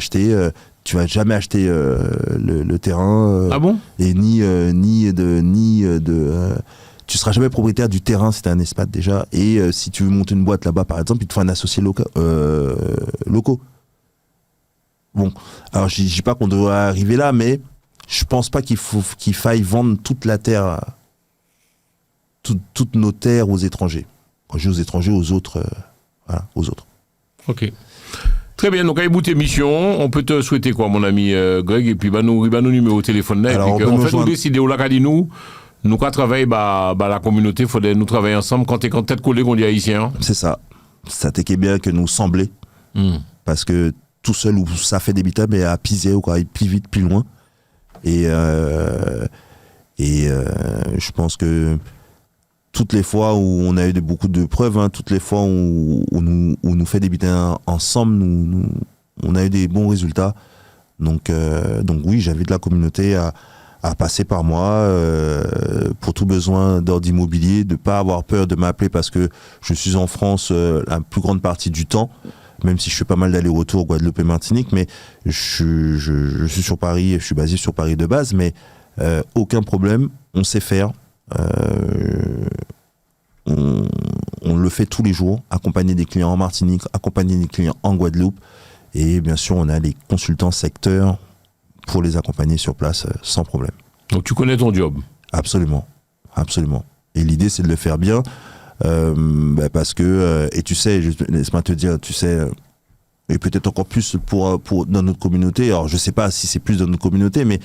jamais acheter le terrain. Ah bon? Et tu seras jamais propriétaire du terrain si tu es un expat déjà. Et si tu veux monter une boîte là-bas, par exemple, il te faut un associé locaux. Bon, alors je dis pas qu'on devrait arriver là, mais je pense pas qu'il faille vendre toute la terre, toutes nos terres aux étrangers. Quand je dis aux étrangers, aux autres. Voilà, aux autres. Ok. Très bien, donc à bout émission, on peut te souhaiter quoi, mon ami Greg, et puis nous numéro de téléphone là, alors, et puis, en fait, nous décider où la nous qu'à travailler la communauté, faudrait nous travailler ensemble quand tête collée qu'on dit haïtien. C'est ça. Ça t'est bien que nous sembler. Parce que tout seul où ça fait des bitables, mais à piser ou quoi, plus vite, plus loin. Et je pense que toutes les fois où on a eu beaucoup de preuves, toutes les fois où nous fait débuter ensemble, on a eu des bons résultats. Donc oui, j'invite la communauté à passer par moi pour tout besoin d'ordre immobilier, de ne pas avoir peur de m'appeler parce que je suis en France la plus grande partie du temps, même si je fais pas mal d'allers-retours Guadeloupe et Martinique, mais je suis sur Paris, je suis basé sur Paris de base, mais aucun problème, on sait faire. On le fait tous les jours, accompagner des clients en Martinique, accompagner des clients en Guadeloupe, et bien sûr on a les consultants secteurs pour les accompagner sur place sans problème. Donc tu connais ton job? Absolument. Et l'idée c'est de le faire bien, parce que, et tu sais, laisse-moi te dire, tu sais, et peut-être encore plus pour dans notre communauté, alors je sais pas si c'est plus dans notre communauté, mais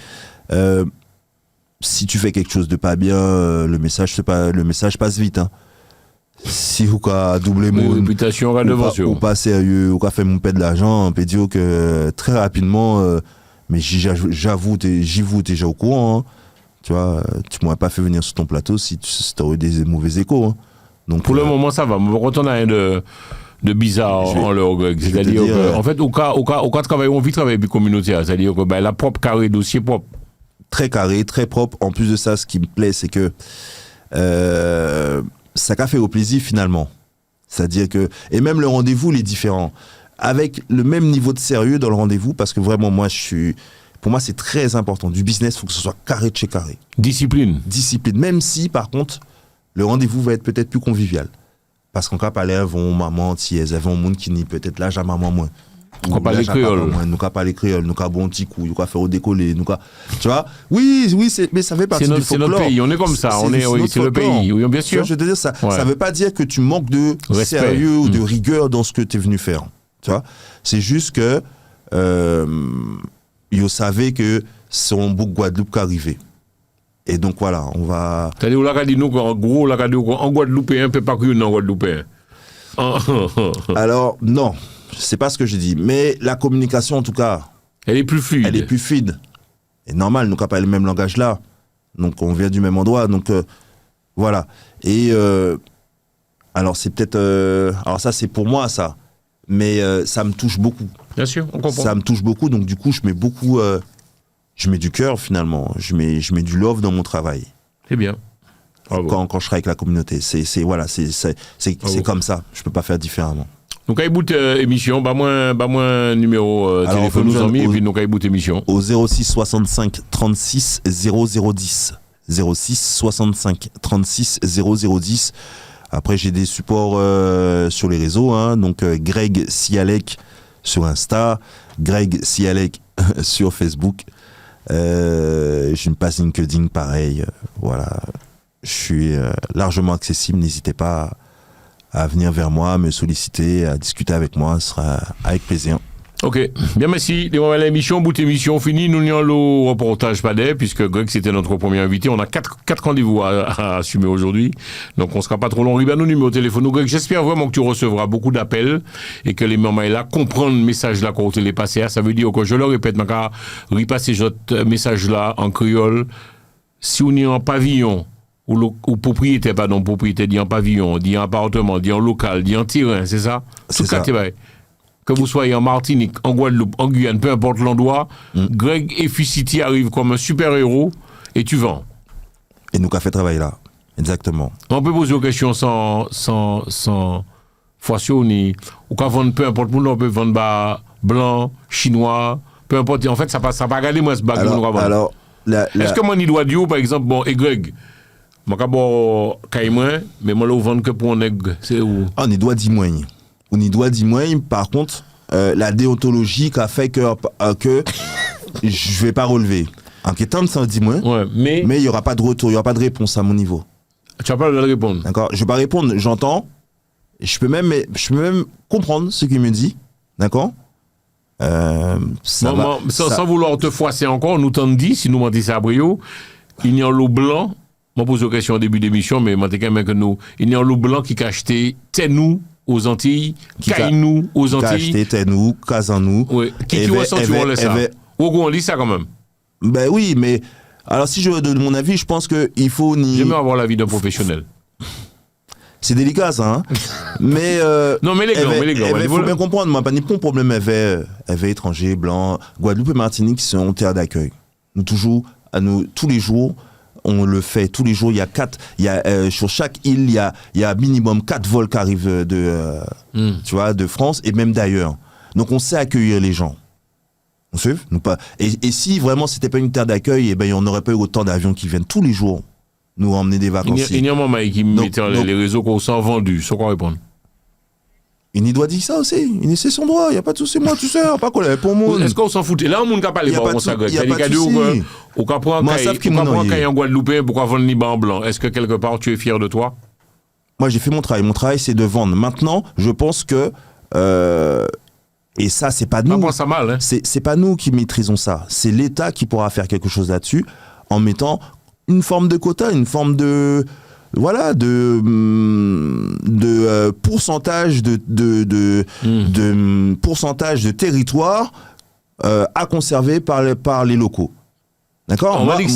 si tu fais quelque chose de pas bien, le message passe vite, hein. Si vous avez doublé mon réputation, ou pas sérieux, ou fait mon père de l'argent, on peut dire que très rapidement, mais j'avoue, j'y vous déjà au courant, hein. Tu vois, tu m'aurais pas fait venir sur ton plateau si tu aurais eu des mauvais échos, hein. Donc, Pour le moment, ça va. Mais quand on a rien de bizarre en leur Greg, c'est-à-dire en fait, au cas de travail, on vit travailler avec la communauté, c'est-à-dire que la propre carré dossier propre. très carré, très propre. En plus de ça, ce qui me plaît, c'est que ça qu'a fait au plaisir finalement. C'est-à-dire que, et même le rendez-vous, il est différent. Avec le même niveau de sérieux dans le rendez-vous, parce que vraiment, pour moi, c'est très important. Du business, il faut que ce soit carré de chez carré. Discipline. Même si, par contre, le rendez-vous va être peut-être plus convivial. Parce qu'en cas, parler vont maman, elles vont un monde qui n'est peut-être là, j'ai maman moins. Nous pas les créoles. Nous pas les créoles, nous pas bon petit coup, nous pas faire au décoller, nous pas. Tu vois? Oui, mais ça fait partie du folklore. C'est notre pays, on est comme ça, c'est le pays, oui, bien sûr. Je veux te dire ça. Ça veut pas dire que tu manques de sérieux ou de rigueur dans ce que tu es venu faire. Tu vois? C'est juste que vous savez que c'est un bout de Guadeloupe qui arrive. Et donc voilà, on va. C'est-à-dire, on a dit nous, en gros, on a dit en Guadeloupéen, on peut pas que en Guadeloupéen. Alors, non, c'est pas ce que j'ai dit. Mais la communication, en tout cas. Elle est plus fluide. Elle est plus fluide. Et normal, nous n'avons pas le même langage là. Donc, on vient du même endroit. Donc, voilà. Et alors, c'est peut-être. Alors, ça, c'est pour moi, ça. Mais ça me touche beaucoup. Bien sûr, on comprend. Ça me touche beaucoup. Donc, du coup, je mets beaucoup. Je mets du cœur, finalement. Je mets du love dans mon travail. C'est bien. Quand je travaille avec la communauté. C'est comme ça. Je ne peux pas faire différemment. Donc, à bout émission, moi numéro téléphone, nous amis, et puis nous, à bout émission. Au 06 65 36 0010. 06 65 36 0010. Après, j'ai des supports sur les réseaux. Hein, donc, Greg Sialek sur Insta, Greg Sialek sur Facebook. J'ai une page LinkedIn pareil. Voilà. Je suis largement accessible. N'hésitez pas à venir vers moi, me solliciter, à discuter avec moi. Ce sera avec plaisir. Ok, bien merci. L'émission, bout émission finie. Nous n'y avons le reportage pas d'air, puisque Greg c'était notre premier invité. On a quatre rendez-vous à assumer aujourd'hui. Donc on sera pas trop long. Riba nos numéros de téléphone. Greg, j'espère vraiment que tu recevras beaucoup d'appels et que les mamans là comprennent le message là qu'on télé passé. Ça veut dire que je le répète, ma repasser ce message là en créole. Si on est en pavillon, ou propriétaire, pardon, propriétaire dit en pavillon, dit en appartement, dit en local, dit en terrain, c'est ça? C'est ça. Que vous soyez en Martinique, en Guadeloupe, en Guyane, peu importe l'endroit, Greg Efficity arrive comme un super-héros et tu vends. Et nous qu'a fait travailler là. Exactement. On peut poser aux questions sans foisson ni ou qu'à vendre peu importe où on peut vendre blanc, chinois, peu importe. En fait, ça pas regarder moi ce bague nous vendre. Alors, est-ce que moi ni doit dire par exemple bon et Greg moi d'abord caïmouin mais moi le vendre que pour un aigle, c'est où? On y doit dire moins. On y doit dire moins. Par contre, la déontologie qui a fait que je vais pas relever. En quittant ça dit moins. Ouais, mais il y aura pas de retour, il y aura pas de réponse à mon niveau. Tu vas pas le répondre. D'accord, je vais pas répondre, j'entends. Je peux même comprendre ce qu'il me dit. D'accord. Sans vouloir te froisser encore, nous t'en dit, si nous mentissons à brio, il y a l'eau blanc. Je pose une question au début d'émission, mais je quand même que nous. Il y a l'eau blanc qui a acheté nous aux Antilles, Caïnou aux Antilles. Qui a acheté Tenou, Kazanou. Oui. Qui ressent tu vois ça? Ou on lit ça quand même. Ben oui, mais alors si je donne mon avis, je pense qu'il faut J'aimerais avoir l'avis d'un professionnel. C'est délicat ça, hein. Mais non, mais les gars, il faut bien comprendre, moi, pas de problème avec étrangers, blancs, Guadeloupe et Martinique sont terre d'accueil. Nous toujours, tous les jours, on le fait. Tous les jours, sur chaque île, il y a minimum 4 vols qui arrivent tu vois, de France et même d'ailleurs. Donc on sait accueillir les gens. On sait, et si vraiment c'était pas une terre d'accueil, on n'aurait pas eu autant d'avions qui viennent tous les jours nous emmener des vacances. Il y a un moment qui met les réseaux qu'on s'en vendus, sans quoi répondre. Il doit dire ça aussi. C'est son droit. Il n'y a pas de souci. Moi, tu sais, pas qu'on pour moi. Est-ce qu'on s'en foutait? Là, on ne peut pas parler par ça. Il y a pas de souci. Ou qu'on prend un cahier en Guadeloupe, pourquoi vendre les en blanc? Est-ce que quelque part, tu es fier de toi? Moi, j'ai fait mon travail. Mon travail, c'est de vendre. Maintenant, je pense que... et ça, c'est pas nous. On pense ça mal. Hein? C'est pas nous qui maîtrisons ça. C'est l'État qui pourra faire quelque chose là-dessus en mettant une forme de quota, une forme de... Voilà, de pourcentage pourcentage de territoire à conserver par les locaux. D'accord. On m'a dit que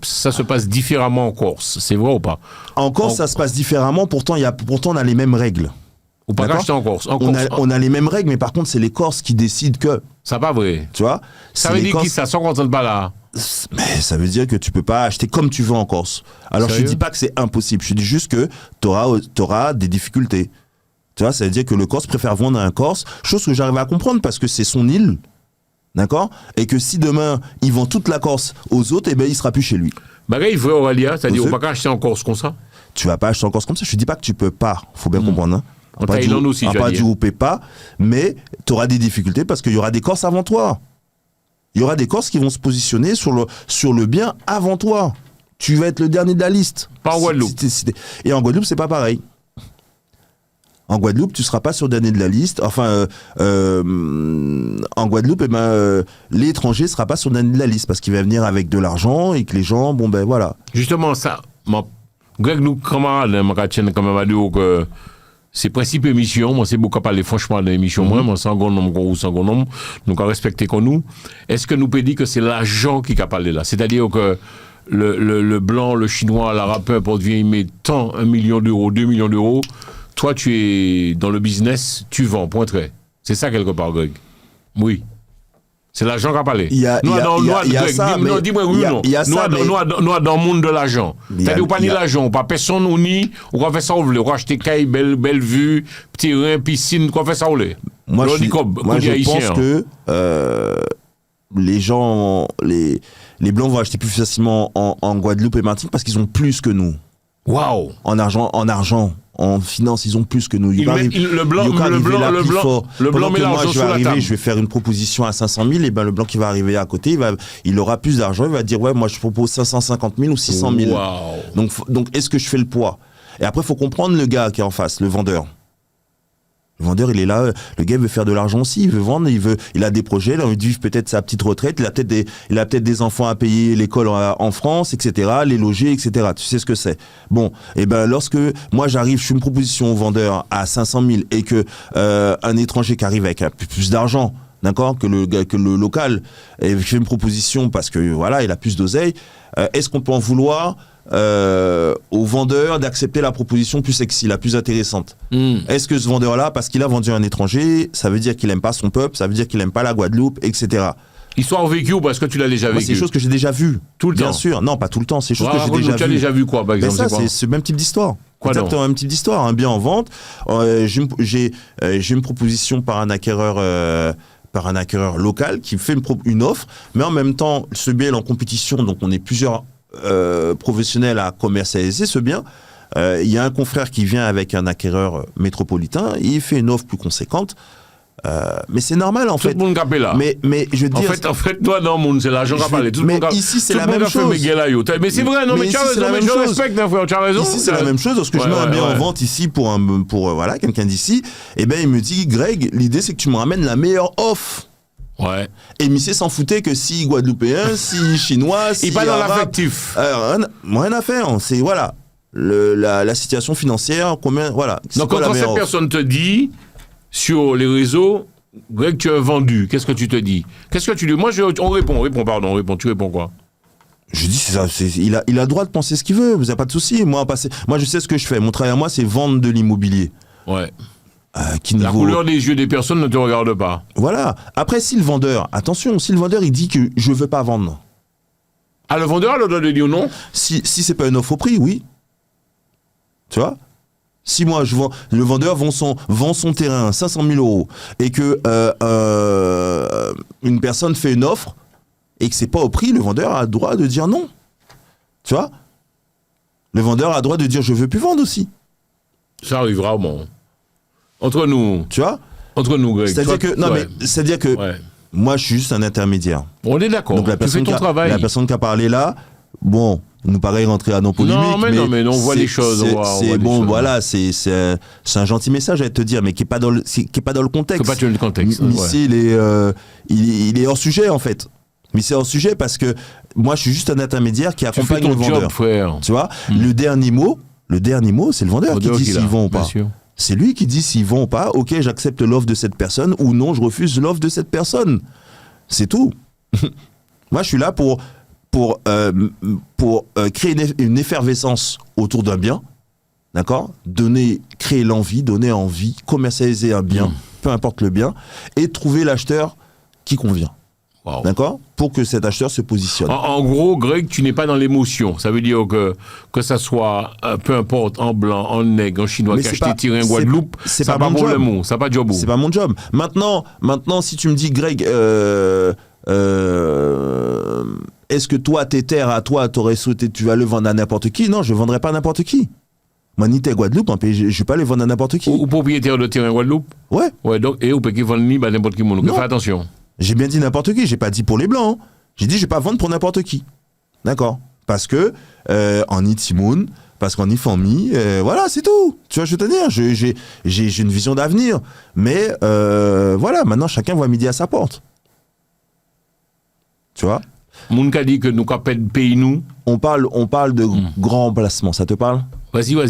ça se passe différemment en Corse. C'est vrai ou pas? En Corse, ça se passe différemment. Pourtant, on a les mêmes règles. Ou pas qu'acheter en Corse. On a les mêmes règles, mais par contre, c'est les Corses qui décident que. C'est pas vrai. Tu vois? Ça veut dire qui ça, sans qu'on ne pas là? Mais ça veut dire que tu peux pas acheter comme tu veux en Corse. Alors Sérieux? je dis pas que c'est impossible, je dis juste que t'auras des difficultés. Tu vois, ça veut dire que le Corse préfère vendre à un Corse, chose que j'arrive à comprendre parce que c'est son île, d'accord? Et que si demain il vend toute la Corse aux autres, eh ben il sera plus chez lui. Bagay, il veut Aurélia, c'est-à-dire on va pas acheter en Corse comme ça? Tu vas pas acheter en Corse comme ça, je dis pas que tu peux pas, faut bien comprendre. Hein. En Thaïlande aussi, on tu va vas pas dire. dire ou paie pas, mais tu auras des difficultés parce qu'il y aura des Corses avant toi. Il y aura des Corses qui vont se positionner sur le bien avant toi. Tu vas être le dernier de la liste. Pas en Guadeloupe. Et en Guadeloupe, c'est pas pareil. En Guadeloupe, tu seras pas sur le dernier de la liste. Enfin, en Guadeloupe, l'étranger sera pas sur le dernier de la liste parce qu'il va venir avec de l'argent et que les gens, bon ben voilà. Justement, ça, Greg, nous, camarades, quand même, à dire que c'est principe émission, moi, c'est beaucoup parler franchement de l'émission, moi, sans grand nombre, ou sans grand nombre, nous, qu'on respecte qu'on nous. Est-ce que nous peut dire que c'est l'argent qui a parlé là? C'est-à-dire que le blanc, le chinois, l'arabe, peu importe, vient, il met tant, 1 million d'euros, 2 millions d'euros. Toi, tu es dans le business, tu vends, point trait. C'est ça, quelque part, Greg. Oui. C'est l'argent qui a parlé. Il y a ça, mais dis-moi oui ou non. Nous, dans le monde de l'argent. C'est-à-dire, pas ni l'argent, pas personne, ou ni, ou qu'on fait ça, on veut acheter caille, belle vue, petit rein, piscine, qu'on fait ça, on veut. Moi, je pense que les gens, les Blancs vont acheter plus facilement en Guadeloupe et Martinique parce qu'ils ont plus que nous. Waouh! En argent, en finance, ils ont plus que nous. Le blanc met l'argent sur la table. Je vais faire une proposition à 500 000, et ben le blanc qui va arriver à côté, il aura plus d'argent, il va dire ouais, moi je propose 550 000 ou 600 000. Wow. Donc est-ce que je fais le poids? Et après, il faut comprendre le gars qui est en face, le vendeur. Le vendeur, il est là, le gars il veut faire de l'argent aussi, il veut vendre, il a des projets, il a envie de vivre peut-être sa petite retraite, il a peut-être des enfants à payer l'école en France, etc., les loger, etc. Tu sais ce que c'est. Bon, et ben lorsque moi j'arrive, je fais une proposition au vendeur à 500 000 et que un étranger qui arrive avec plus d'argent, d'accord, que le local, et je fais une proposition parce que voilà, il a plus d'oseille, est-ce qu'on peut en vouloir au vendeur d'accepter la proposition plus sexy, la plus intéressante? Est-ce que ce vendeur-là, parce qu'il a vendu à un étranger, ça veut dire qu'il aime pas son peuple, ça veut dire qu'il aime pas la Guadeloupe, etc. Histoire vécue ou parce que tu l'as déjà vécu? C'est des choses que j'ai déjà vues. Tout le temps? Bien sûr. Non, pas tout le temps, c'est des choses que j'ai déjà vues. Tu as déjà vu quoi, par exemple? Mais ça, c'est ce même type d'histoire. Quoi exactement, même type d'histoire. Un bien en vente. J'ai une proposition par un acquéreur local qui fait une offre, mais en même temps, ce bien est en compétition, donc on est plusieurs professionnels à commercialiser ce bien. Il y a un confrère qui vient avec un acquéreur métropolitain, il fait une offre plus conséquente. Mais c'est normal en fait. Tout le monde capé là. Mais je veux dire. En fait, toi dans le monde, c'est l'argent qui a parlé. Mais ici c'est la même chose. Mais c'est vrai, non mais tu as raison, je respecte, frère, tu as raison. Ici c'est la même chose. Lorsque je mets un bien en vente ici pour voilà, quelqu'un d'ici, et ben il me dit Greg, l'idée c'est que tu me ramènes la meilleure offre. Ouais. Et Missé s'en foutait que si Guadeloupéen, si Chinois, si. Il pas dans l'affectif. Rien à faire. C'est voilà. La situation financière, combien. Voilà. Donc quand cette personne te dit sur les réseaux, Greg, tu as vendu, qu'est-ce que tu te dis? Qu'est-ce que tu dis? Moi, on répond, tu réponds quoi? Je dis, il a le droit de penser ce qu'il veut, vous n'avez pas de souci. Moi, je sais ce que je fais. Mon travail à moi, c'est vendre de l'immobilier. Ouais. La couleur des yeux des personnes ne te regarde pas. Voilà. Après, si le vendeur, il dit que je ne veux pas vendre. Ah, le vendeur a le droit de dire non? Si c'est pas une offre au prix, oui. Tu vois? Si moi, le vendeur vend son terrain à 500 000 euros et que une personne fait une offre et que c'est pas au prix, le vendeur a le droit de dire non. Tu vois? Le vendeur a le droit de dire je veux plus vendre aussi. Ça arrivera au moment. Entre nous. Tu vois? Entre nous, Greg. C'est-à-dire que moi, je suis juste un intermédiaire. On est d'accord. Donc la personne qui a parlé là, bon, nous paraît rentrer à nos polémiques. Mais on voit les choses. C'est un gentil message à te dire, mais qui est pas dans le contexte. Pas le contexte. Missy, il est hors sujet en fait. Mais c'est hors sujet parce que moi, je suis juste un intermédiaire qui accompagne le vendeur. Job, frère. Tu vois, le dernier mot, c'est le vendeur qui dit s'ils vont ou pas. C'est lui qui dit s'ils vont ou pas. Ok, j'accepte l'offre de cette personne ou non, je refuse l'offre de cette personne. C'est tout. Moi, je suis là pour pour créer une effervescence autour d'un bien, d'accord, créer l'envie, donner envie, commercialiser un bien, peu importe le bien, et trouver l'acheteur qui convient. Wow. D'accord, pour que cet acheteur se positionne. En gros, Greg, tu n'es pas dans l'émotion. Ça veut dire que ça soit, peu importe, en blanc, en nègre, en chinois, Mais cacheté, tiré, en Guadeloupe, c'est ça pas pas mon pour le job. mot, ça pas de job. C'est pas mon job. Maintenant, si tu me dis, Greg, est-ce que toi, tes terres à toi, t'aurais souhaité, tu vas le vendre à n'importe qui? Non, je ne vendrai pas à n'importe qui. Moi, ni t'es Guadeloupe, je ne vais pas les vendre à n'importe qui. Ou propriétaire de terrain Guadeloupe? Ouais. Ouais, donc, et ou peut qu'ils vendent ni à n'importe qui. Donc, Non. fais attention. J'ai bien dit n'importe qui, j'ai pas dit pour les blancs. Hein. J'ai dit je vais pas vendre pour n'importe qui. D'accord. Parce que en Itimoun, parce qu'en Ifami, voilà, c'est tout. Tu vois, je veux te dire, j'ai une vision d'avenir. Mais voilà, maintenant chacun voit midi à sa porte. Tu vois. Moun ka dit que nous capons de pays nous. On parle de grands emplacements, ça te parle? Vas-y, ouais.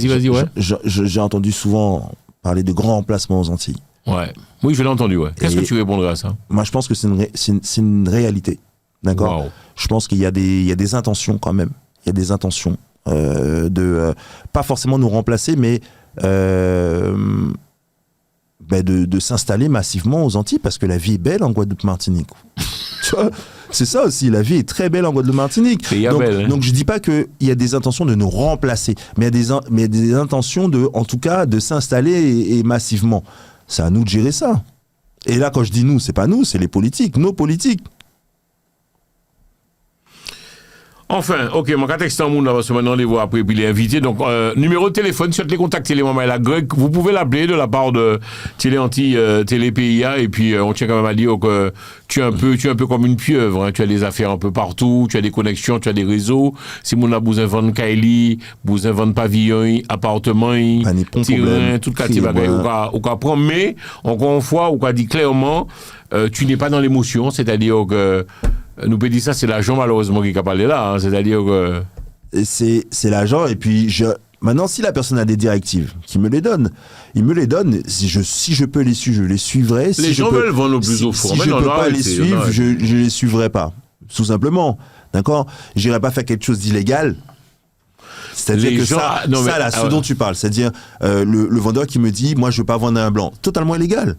J'ai entendu souvent parler de grands emplacements aux Antilles. Ouais. Oui, je l'ai entendu, ouais. Qu'est-ce que tu répondrais à ça? Moi, je pense que c'est une réalité. D'accord. Wow. Je pense qu'il y a des intentions quand même. Il y a des intentions de pas forcément nous remplacer, mais de s'installer massivement aux Antilles parce que la vie est belle en Guadeloupe-Martinique. Tu vois, c'est ça aussi, la vie est très belle en Guadeloupe-Martinique. Donc je dis pas qu'il y a des intentions de nous remplacer, mais il y a des intentions en tout cas de s'installer et massivement. C'est à nous de gérer ça. Et là, quand je dis nous, c'est pas nous, c'est les politiques, nos politiques. Enfin, ok, mon texte en monde, on va se maintenant les voir après, puis les inviter. Donc, numéro de téléphone, si vous les contacter les mamans et la Greg, vous pouvez l'appeler de la part de Télé Anti, Télé PIA, et puis on tient quand même à dire que tu es un peu comme une pieuvre, hein. Tu as des affaires un peu partout, tu as des connexions, tu as des réseaux. Si mon a besoin de vendre Kaili, besoin de vendre pavillon, appartement, terrain, tout quartier bagaille, ou qu'à prendre, mais, encore une fois, ou qu'à dire clairement, tu n'es pas dans l'émotion, c'est-à-dire que, nous peut dire ça, c'est l'agent malheureusement qui a parlé là, hein, c'est-à-dire que... C'est l'agent, et puis maintenant, si la personne a des directives, qu'il me les donne, il me les donne, si je peux les suivre, je les suivrai. Les gens veulent vendre au plus au fond. Si je ne peux pas les suivre, je les suivrai pas, tout simplement, d'accord? J'irai pas faire quelque chose d'illégal. C'est-à-dire que ce dont tu parles, c'est-à-dire le vendeur qui me dit, moi je veux pas vendre un blanc, totalement illégal.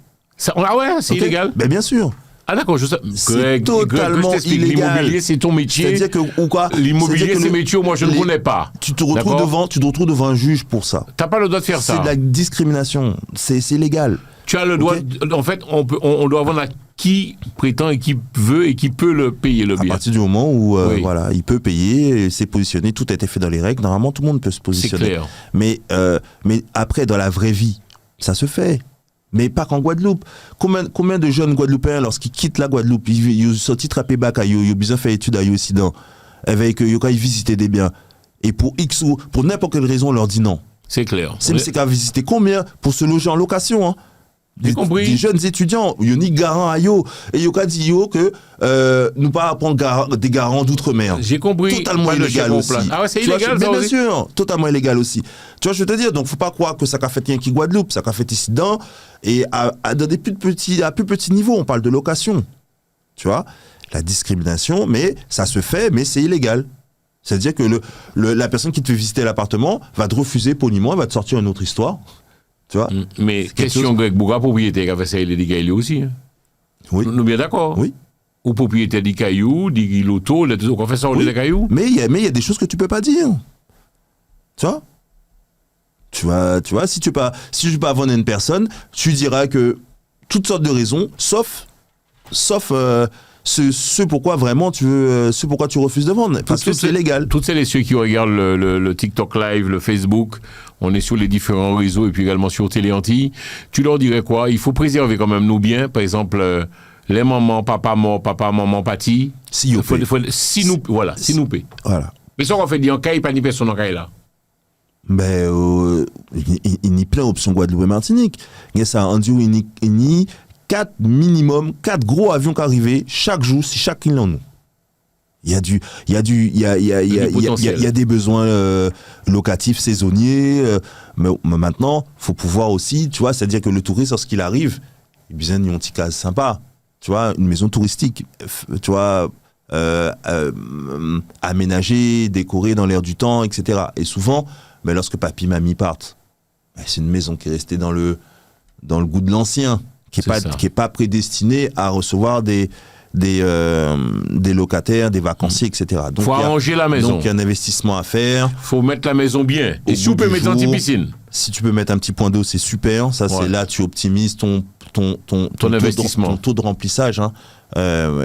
Ah ouais, c'est illégal? Ben bien sûr. Ah d'accord, c'est totalement illégal. L'immobilier, c'est ton métier. C'est-à-dire que ou quoi? L'immobilier, c'est métier, moi je ne connais pas. Tu te retrouves devant un juge pour ça. T'as pas le droit de faire ça. C'est de la discrimination. C'est illégal. Tu as le droit. En fait, on doit vendre à qui prétend et qui veut et qui peut le payer le bien. À partir du moment où voilà, il peut payer, c'est positionné, tout a été fait dans les règles. Normalement, tout le monde peut se positionner. C'est clair. Mais après, dans la vraie vie, ça se fait. Mais pas qu'en Guadeloupe. Combien de jeunes Guadeloupéens, lorsqu'ils quittent la Guadeloupe, ils sont trapés back à ils ont besoin de faire études à Occident, avec ils visiter des biens. Et pour X ou pour n'importe quelle raison, on leur dit non. C'est clair. C'est qu'à visiter combien pour se loger en location, hein? Des jeunes étudiants, il y a ni garant à yo, et il y a dit yo que nous pas prendre des garants d'outre-mer. J'ai compris. Totalement illégal aussi. Ah ouais, c'est illégal, ça bien sûr, totalement illégal aussi. Tu vois, je veux te dire, donc faut pas croire que ça qu'a fait rien qui Guadeloupe, ça qu'a fait ici dedans, et dans des plus petits niveaux, on parle de location. Tu vois, la discrimination, mais ça se fait, mais c'est illégal. C'est-à-dire que la personne qui te fait visiter l'appartement va te refuser poliment, elle va te sortir une autre histoire. Tu vois? Mais question Greg Bouga, propriétaire qui a fait ça, il est dit Gaïlé aussi. Hein. Oui. Nous bien d'accord. Oui. Ou propriétaire dit Caillou, dit Loto, on fait ça, on dit Caillou. Mais il y a des choses que tu peux pas dire. Tu vois? Tu vois, si tu peux pas vendre une personne, tu diras que toutes sortes de raisons, sauf ce pourquoi vraiment ce pourquoi tu refuses de vendre, parce que c'est légal. Toutes celles et ceux qui regardent le TikTok Live, le Facebook, on est sur les différents réseaux et puis également sur Télé Antilles, tu leur dirais quoi? Il faut préserver quand même nos biens, par exemple les mamans, papa mort, papa, maman pâti. Si nous paie. Voilà. Mais ça qu'on fait dire en caille, pas ni personne en caille là. Ben, il y a plein d'options Guadeloupe et Martinique. Il y a ça, on dit il y a 4 gros avions qui arrivent chaque jour, si chaque client nous. Il y a des besoins locatifs saisonniers, mais maintenant, faut pouvoir aussi, tu vois, c'est-à-dire que le touriste, lorsqu'il arrive, il a besoin d'une petite case sympa, tu vois, une maison touristique, tu vois, aménagée, décorée dans l'air du temps, etc. Et souvent, mais lorsque papy, mamie partent, c'est une maison qui est restée dans le goût de l'ancien, qui est pas prédestinée à recevoir des locataires, des vacanciers, etc. Donc, faut arranger la maison. Donc il y a un investissement à faire. Faut mettre la maison bien. Et si vous pouvez mettre un petit piscine. Si tu peux mettre un petit point d'eau, c'est super. Ça, c'est là, tu optimises ton investissement. Ton taux de remplissage. Hein.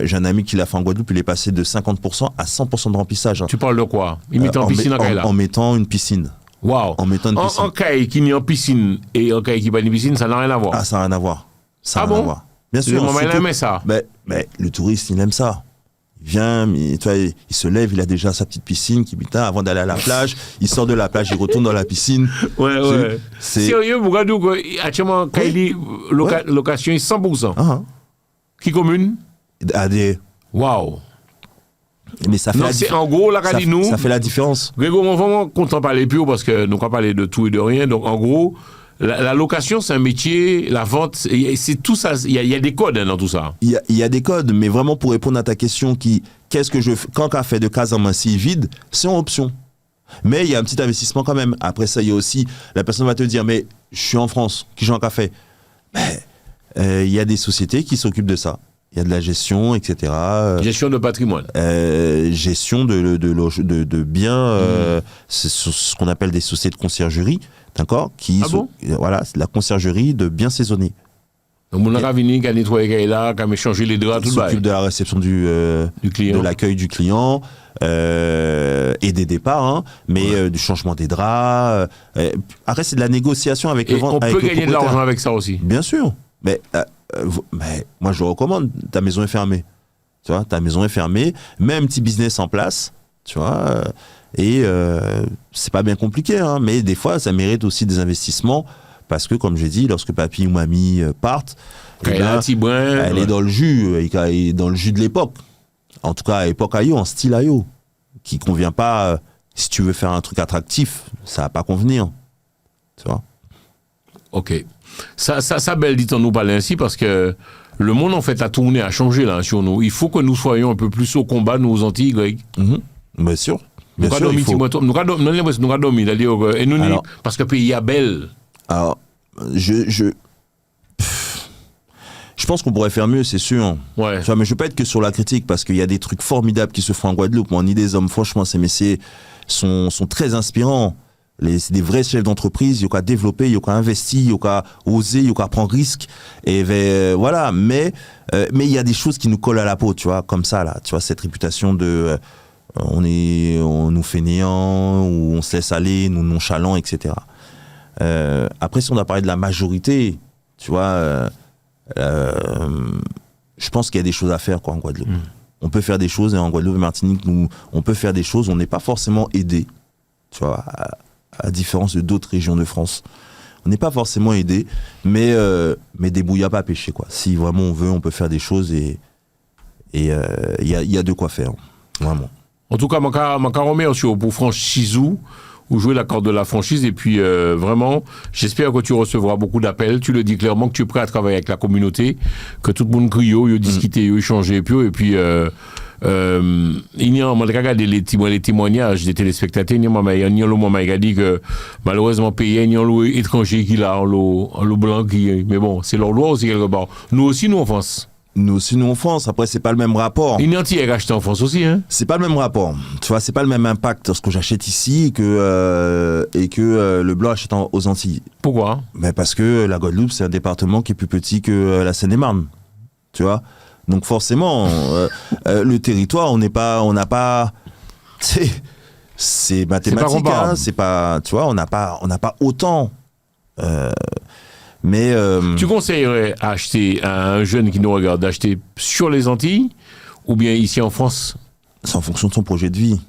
J'ai un ami qui l'a fait en Guadeloupe, il est passé de 50% à 100% de remplissage. Hein. Tu parles de quoi? Il met en piscine en mettant une piscine. Waouh. En mettant une piscine. En caille qui n'est en piscine et en caille qui n'est pas une piscine, ça n'a rien à voir. Ah, ça n'a rien à voir. Ça n'a rien à voir. Bien sûr. Le moment, il aimait ça. Mais le touriste, il aime ça. Il vient, il se lève, il a déjà sa petite piscine qui avant d'aller à la plage, il sort de la plage, il retourne dans la piscine. Ouais. Sérieux, vous regardez actuellement, Kaili, location est 100%. Qui commune? Waouh. Mais ça fait en gros, là, ça fait la différence. Grégo, on va vraiment content de parler plus parce que nous allons parler de tout et de rien. Donc, en gros, la location, c'est un métier, la vente, c'est tout ça. Il y a des codes dans tout ça. Il y a des codes, mais vraiment pour répondre à ta question, qu'est-ce que je fais quand on fait de case en main si vide, c'est en option. Mais il y a un petit investissement quand même. Après ça, il y a aussi, la personne va te dire, mais je suis en France, qui j'ai un café. Mais il y a des sociétés qui s'occupent de ça. Il y a de la gestion, etc. Gestion de patrimoine. Gestion de biens, c'est ce qu'on appelle des sociétés de conciergerie, d'accord, voilà, c'est la conciergerie de biens saisonniers. Donc, on a venu, qui a nettoyé là, qui a changé les draps, tout ça. S'occupe de la réception du client, de l'accueil du client et des départs, hein, mais du changement des draps. Après, c'est de la négociation avec le vendeur. On peut gagner de l'argent avec ça aussi. Bien sûr, mais moi je le recommande. Ta maison est fermée, tu vois. Ta maison est fermée, mets un petit business en place, tu vois. Et c'est pas bien compliqué, hein, mais des fois, ça mérite aussi des investissements. Parce que, comme j'ai dit, lorsque papy ou mamie partent, elle est dans le jus, elle est dans le jus de l'époque. En tout cas, à l'époque en style ayo, qui convient pas. Si tu veux faire un truc attractif, ça va pas convenir, tu vois. Ok, ça belle dit on nous parler ainsi parce que le monde en fait a tourné, a changé là sur nous. Il faut que nous soyons un peu plus au combat nous aux Antilles, Greg. Bien sûr. Nous avons dormi, parce que le pays est belle. Alors, je pense qu'on pourrait faire mieux, c'est sûr. Ouais. Tu vois, mais je ne veux pas être que sur la critique, parce qu'il y a des trucs formidables qui se font en Guadeloupe. Moi, ni des hommes, franchement, ces messieurs sont très inspirants. C'est des vrais chefs d'entreprise, il y a qu'à développer, il y a qu'à investir, il y a qu'à oser, il y a qu'à prendre risque. Et voilà, mais il y a des choses qui nous collent à la peau, tu vois, comme ça, là. Tu vois, cette réputation de... on nous fait néant, ou on se laisse aller, nous nonchalants, etc. Après, si on a parlé de la majorité, tu vois, je pense qu'il y a des choses à faire, quoi, en Guadeloupe. On peut faire des choses, et en Guadeloupe et Martinique, on peut faire des choses, on n'est pas forcément aidé, tu vois, à différence de d'autres régions de France. On n'est pas forcément aidé, mais débrouille à pas pécher, quoi. Si vraiment on veut, on peut faire des choses, et il y a de quoi faire, vraiment. En tout cas, je remercie pour Franchizou, ou jouer la corde de la franchise, et puis vraiment, j'espère que tu recevras beaucoup d'appels. Tu le dis clairement que tu es prêt à travailler avec la communauté, que tout le monde crie, discuter, échanger, et puis il y a regardé les témoignages des téléspectateurs, il y a le moment il a dit que malheureusement pays il y a un étranger qui l'a le blanc qui, mais bon, c'est leur loi aussi quelque part. Nous aussi nous en France. Nous aussi, nous en France. Après, c'est pas le même rapport. Il y a un acheté en France aussi, hein. C'est pas le même rapport. Tu vois, c'est pas le même impact lorsque j'achète ici et que le blanc achète aux Antilles. Pourquoi? Ben parce que la Guadeloupe, c'est un département qui est plus petit que la Seine-et-Marne. Tu vois. Donc forcément, le territoire, on n'a pas. C'est mathématique. C'est pas. Tu vois, on n'a pas autant. Mais tu conseillerais à acheter à un jeune qui nous regarde d'acheter sur les Antilles ou bien ici en France? C'est en fonction de son projet de vie.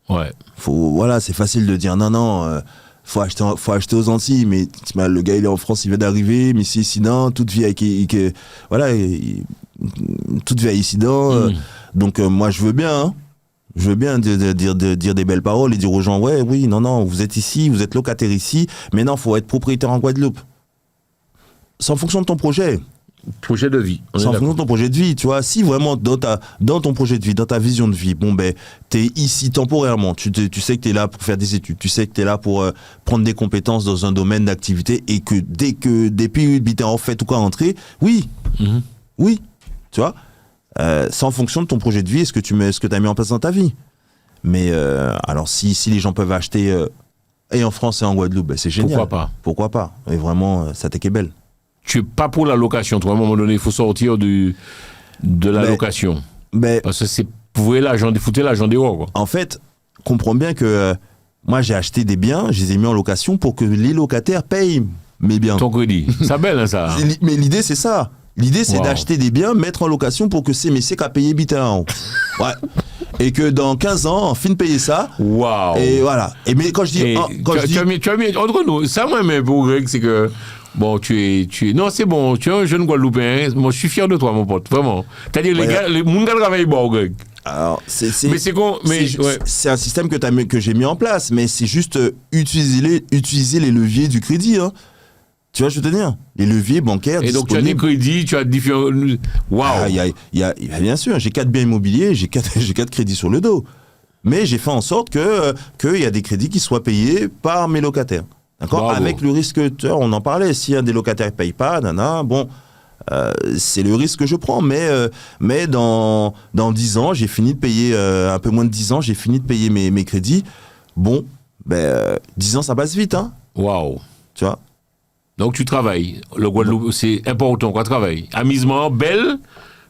Ouais. Voilà, c'est facile de dire non, faut acheter aux Antilles, mais le gars il est en France, il vient d'arriver, mais c'est ici non, toute vie avec voilà, toute vie ici non. Donc moi je veux bien. Hein. Je veux bien dire des belles paroles et dire aux gens oui, non, vous êtes ici, vous êtes locataire ici, mais non, faut être propriétaire en Guadeloupe. C'est en fonction de ton projet. Projet de vie. C'est en fonction de ton projet de vie, tu vois. Si vraiment dans ton projet de vie, dans ta vision de vie, t'es ici temporairement, tu sais que t'es là pour faire des études, tu sais que t'es là pour prendre des compétences dans un domaine d'activité et que depuis t'es en fait ou quoi rentrer, oui, tu vois. C'est en fonction de ton projet de vie et ce que t'as mis en place dans ta vie. Mais alors si les gens peuvent acheter et en France et en Guadeloupe, c'est génial. Pourquoi pas. Et vraiment, ça t'est belle. Tu n'es pas pour la location, toi, à un moment donné, il faut sortir de la location. Parce que c'est pour foutre l'argent dehors, quoi. En fait, comprends bien que moi, j'ai acheté des biens, je les ai mis en location pour que les locataires payent mes biens. Ton crédit. C'est belle, hein, ça. Mais l'idée, c'est ça. L'idée, c'est d'acheter des biens, mettre en location pour que ces messieurs qui a payé bitin. Ouais. Et que dans 15 ans, on finit de payer ça. Waouh. Et voilà. Et mais quand je dis... Tu as mis entre nous, ça, moi, mais pour Greg, c'est que... Bon, non, c'est bon, tu es un jeune Guadeloupéen. Moi, je suis fier de toi, mon pote, vraiment. C'est-à-dire, les gars, les gens travaillent bon, Greg. Alors, c'est un système que j'ai mis en place, mais c'est juste utiliser les leviers du crédit, hein. Tu vois, je veux te dire, les leviers bancaires et disponibles. Donc, tu as des crédits, tu as différents... Waouh. Bien sûr, j'ai 4 biens immobiliers, j'ai 4 crédits sur le dos. Mais j'ai fait en sorte qu'il y a des crédits qui soient payés par mes locataires. D'accord. Bravo. Avec le risque, on en parlait, si un des locataires ne paye pas, c'est le risque que je prends. Mais dans 10 ans, j'ai fini de payer, un peu moins de 10 ans, j'ai fini de payer mes crédits. 10 ans, ça passe vite, hein. Waouh. Tu vois. Donc tu travailles. Le Guadeloupe, c'est important qu'on travaille. Amusement, belle,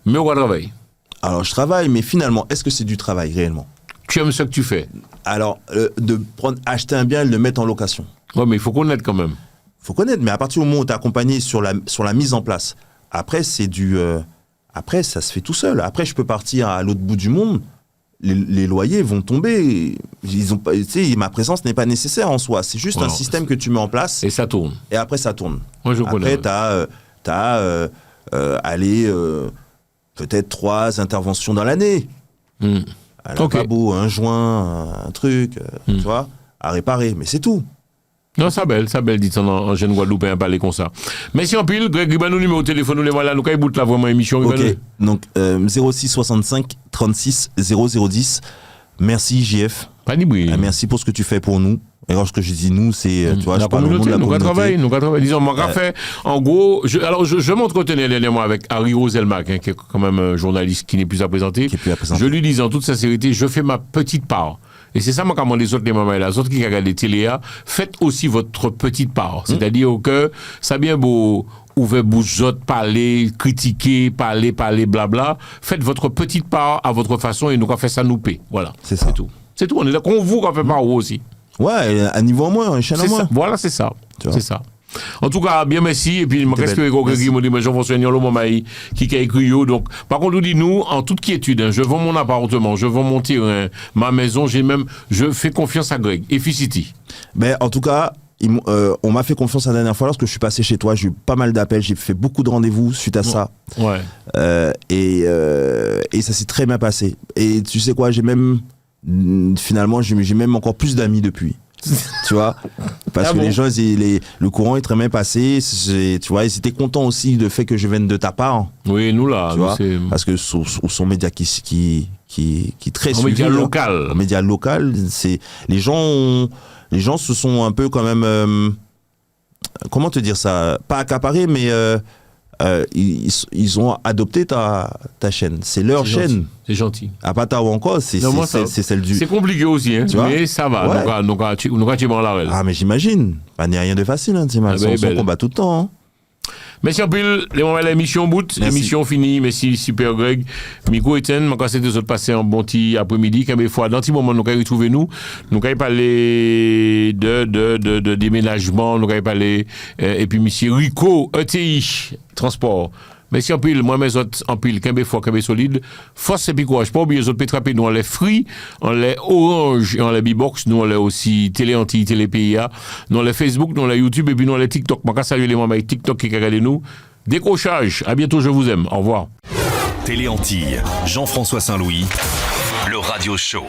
mais on travaille. Alors je travaille, mais finalement, est-ce que c'est du travail réellement? Tu aimes ce que tu fais? Alors, acheter un bien et le mettre en location. Oui, mais il faut connaître quand même. Il faut connaître, mais à partir du moment où tu es accompagné sur la mise en place, après, après, ça se fait tout seul. Après, je peux partir à l'autre bout du monde, les loyers vont tomber. Ma présence n'est pas nécessaire en soi. C'est juste un système que tu mets en place. Et ça tourne. Et après, ça tourne. Moi, je connais. Après, tu as peut-être 3 interventions dans l'année. Un lavabo, un joint, un truc, tu vois, à réparer. Mais c'est tout. Non, ça belle, dit en jeune Guadeloupéen parler comme ça. Merci en pile, Greg, nous numéro de téléphone, nous les voilà, nous quand il bout là vraiment émission. Ok, donc 06 65 36 0010. Merci JF. Pas ni bruit. Merci pour ce que tu fais pour nous. Et alors, ce que je dis nous, c'est, tu vois, je parle au nom de la communauté. Nous travaillons. Disons, mon fait, en gros, je m'entretenais dernièrement avec Harry Roselmack, qui est quand même un journaliste qui n'est plus à présenter. Je lui disais en toute sincérité, je fais ma petite part. Et c'est ça, moi, quand les autres, les mamans, les autres qui regardent les télé, faites aussi votre petite part. C'est-à-dire que ça bien beau ouvrir bouche, parler, critiquer, parler, blabla. Faites votre petite part à votre façon et nous, on fait ça, nous paie. Voilà. C'est tout. C'est tout. On est là qu'on vous, qu'on fait part aussi. Ouais, à niveau en moins, échelle en moins. Voilà, c'est ça. C'est ça. En tout cas, bien merci. Et puis, je m'espère que Jean-François Niolo, qui a écrit. Donc, par contre, nous dit, nous, en toute quiétude, je vends mon appartement, je vends mon terrain, ma maison, je fais confiance à Greg. Efficity. Ben, en tout cas, on m'a fait confiance la dernière fois lorsque je suis passé chez toi. J'ai eu pas mal d'appels, j'ai fait beaucoup de rendez-vous suite à ça. Ouais. Et ça s'est très bien passé. Et tu sais quoi, finalement, j'ai même encore plus d'amis depuis. Tu vois, parce que les gens, le courant est très bien passé. Tu vois, ils étaient contents aussi du fait que je vienne de ta part. Oui, nous là. Tu vois, parce que son média qui très suivi. Média local. Un média local, c'est les gens se sont un peu quand même. Comment te dire ça? Pas accaparés, mais ils ont adopté ta chaîne. C'est leur chaîne. C'est gentil. À Pataou encore, c'est celle du... C'est compliqué aussi, hein, mais ça va. Ouais. Donc, tu vas la règle. Ah, mais j'imagine. Il n'y a rien de facile, hein, on combat tout le temps. Hein. Merci en pile, les moments de l'émission bout, l'émission finie, merci super Greg, Miko Etienne, je vais de passer un bon petit après-midi, quand des fois, dans petit moment, nous allons retrouver nous allons parler de déménagement, nous allons parler, et puis monsieur Rico, ETI, transport. Merci en pile, moi mes autres en pile, qu'un fois, qu'un solide, force et puis courage, pas oublier les autres pétrapés, nous on les free, on les orange et on les B-box, nous on les aussi télé anti, télé PIA, nous on les Facebook, nous on les YouTube et puis nous on les TikTok. Je salue les mamans TikTok qui regardent nous. Décrochage, à bientôt, je vous aime, au revoir. Télé Antilles, Jean-François Saint-Louis, le radio show.